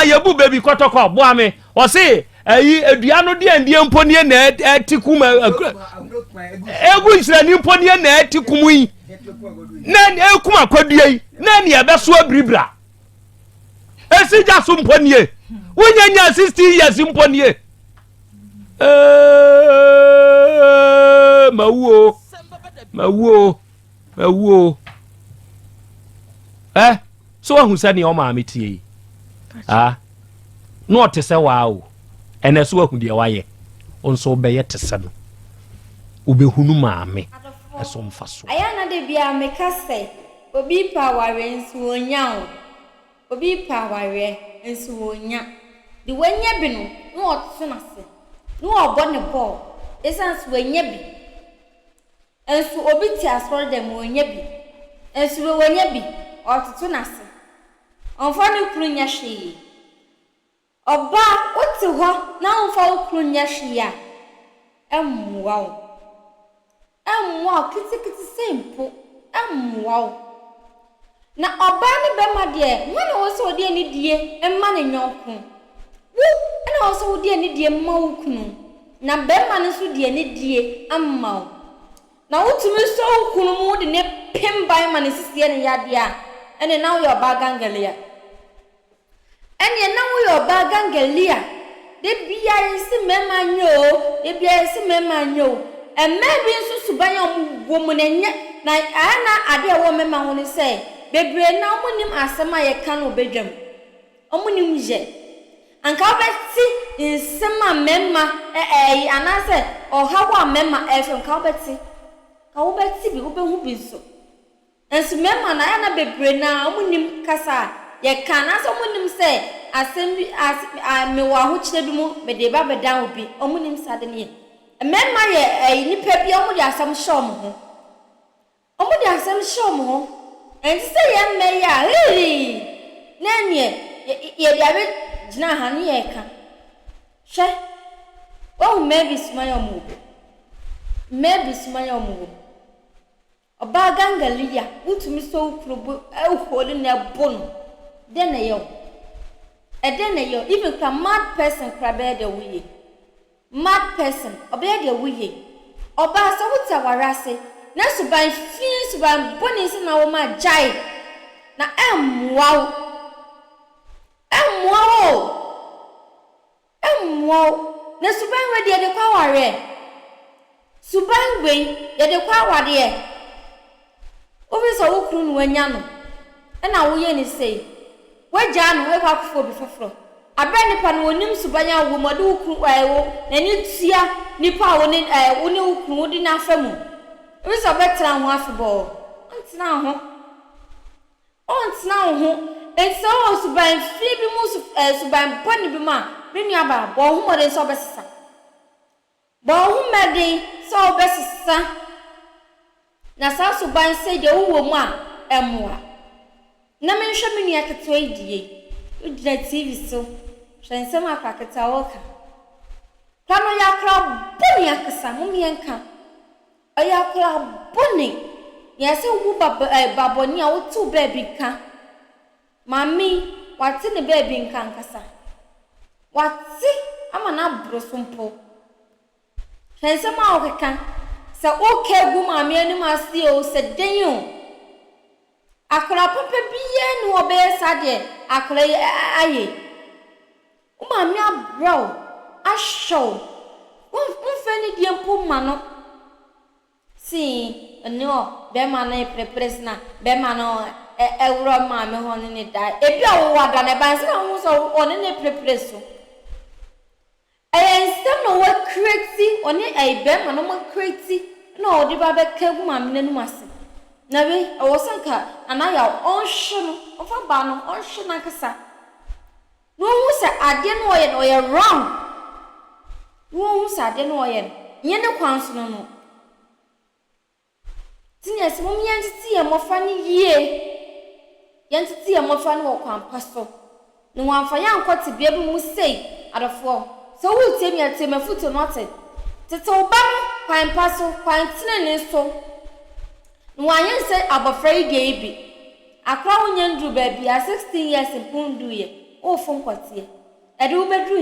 yebu baby kotoko bo ame o se ayi edua no de ndie mponie na etikum egu nsira ni mponie na etikum yi na ekum akwadua yi na ne ebeso abribra esija sumponie wonyanya 60 years mponie mawuo so ahu sani o ma metie no te se wa o ene so ahu de waye onso obeye tese no ubehunu maame eso mfa so aya na de bia meka say obi pa ware nsu onya o obi pa ware nsu onya de wanya bi no no oto na se no obo ne ball essence wanya bi ensu obi ti asoro dem wanya bi ensu wanya bi oto na se onfa ne kuru nya hwe oba oti ho na onfa okuru nya hwe a emwa o emwa kiti sempo emwa o na oba ne bema de nwana wo so de ani die emma ne nyonko wu na wo so de ani die emma wo kunu na bema ne so de ani die amma o na wotumi so kunu mu de ne pemban ma ne sisie ne yade a ene na wo yo ba gangalia ene na wo yo ba gangalia de bia isi mema nyo de bia isi mema nyo emme bi nso suban wo mu ne nya na ana ade wo mema ho ne say bebre na omunim asema ye kan obedwam omunim je anka obeti nsema mema anase ohawa mema efem ka obeti bi obehu bi so ensu mema na ya na bebre na omunim kasa ye kan aso omunim se asem bi me wa ho kire bi mu be de ba bedan obi omunim sade ne mema ye nipa bi omudi asem shom ho omudi asem shom ho and say young Maya, really. Nanye, ye David Jnahan yeka. She? Oh, maybe smile move. Maybe smile move. A bagangalia, who to me so club, holding their bone. Then a yo. A then a yo, even a mad person crabbe the way. Mad person, obey the way. Oba so what's our rasse. Na suban fin suban boni se na wo ma jai na emwa na suban we de kwa ware suban we de kwa ware obi so wo kru nu anya no na wo ye ni sei waja no we kwa kufo bi foforo abe nipa no onim suban ya wo mode wo kru wo na ni tia nipa wo ni wo ni wo kru wo di na afamu we so betra ho afebo ontina ho enso suban fi bi mu suban boni bi ma me nua ba bo ho mode so besesa bo ho mede so besesa na sa suban se de wo mu a emwa na me hwe me nua ketewa idie udina TV so hwensem akaketa woka kano yakra boni akasa mu mienka ayakla boni yase wu baboni a wotu baby ka mami wati ne baby nka nkasa wati ama na brosompo hense ma okeka se oke gu mami ani masi o se denyo akra papa biye no obe sade akra aye o mami abro ashow unfeni die mpo mano si no be ma na prepresna be ma no euro ma me ho ne da ebi awo wada ne ban se ho so one ne prepreso stem no wa create one be ma no ma create no odi ba be ka gu ma me nanu ase na we awo sanka anaya onhye no ofa ba no onhye na kasa no hu se ade no oye wrong no hu se ade no oye nye ne kwanso no tinya se mom yantiti ya mofa ni yie yantiti ya mofa ni wokwan paso no wanfa ya nkwati bia bi mu sei adofo so wu temi atema futo note tete oba kwan paso kwan tine ne so no wanyen se abofrai geibi akra wonya ndru ba bia 16 years mpundu ye o fon kwatie ade ubedru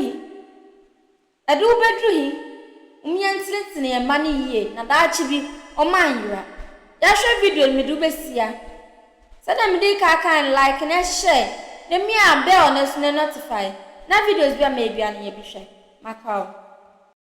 hi umyantile tine ya mani yie na da chibi o manwura ya share video me do besia sada me dey kan like na share na me a bell na notify na videos be maybe an ye bi share macau.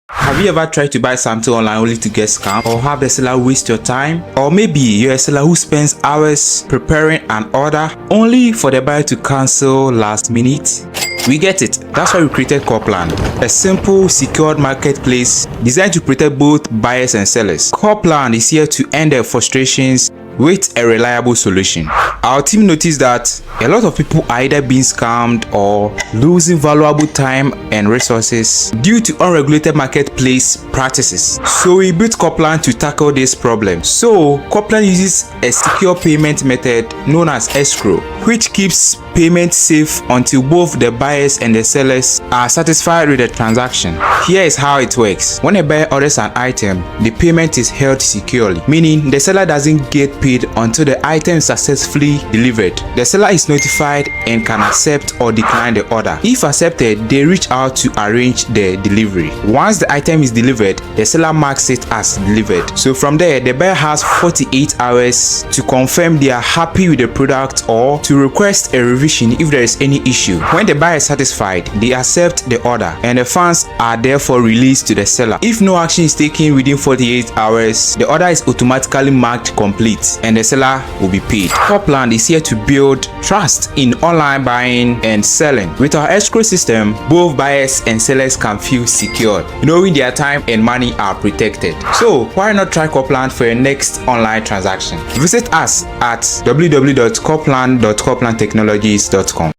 Have you ever tried to buy something online only to get scammed, or have the seller waste your time? Or maybe you're a seller who spends hours preparing an order only for the buyer to cancel last minute? We get it. That's why we created Copland, a simple, secured marketplace designed to protect both buyers and sellers. Copland is here to end their frustrations with a reliable solution. Our team noticed that a lot of people are either being scammed or losing valuable time and resources due to unregulated marketplace practices. So we built Copland to tackle this problem. So Copland uses a secure payment method known as escrow, which keeps payment safe until both the buyers and the sellers are satisfied with the transaction. Here is how it works. When a buyer orders an item, the payment is held securely, meaning the seller doesn't get paid until the item is successfully delivered. The seller is notified and can accept or decline the order. If accepted, they reach out to arrange the delivery. Once the item is delivered, the seller marks it as delivered. So from there, the buyer has 48 hours to confirm they are happy with the product or to request a revision if there is any issue. When the buyer is satisfied, they accept the order and the funds are therefore released to the seller. If no action is taken within 48 hours, the order is automatically marked complete and the seller will be paid. Copland is here to build trust in online buying and selling. With our escrow system, both buyers and sellers can feel secured, knowing their time and money are protected. So why not try Copland for your next online transaction? Visit us at www.copland.coplandtechnologies.com.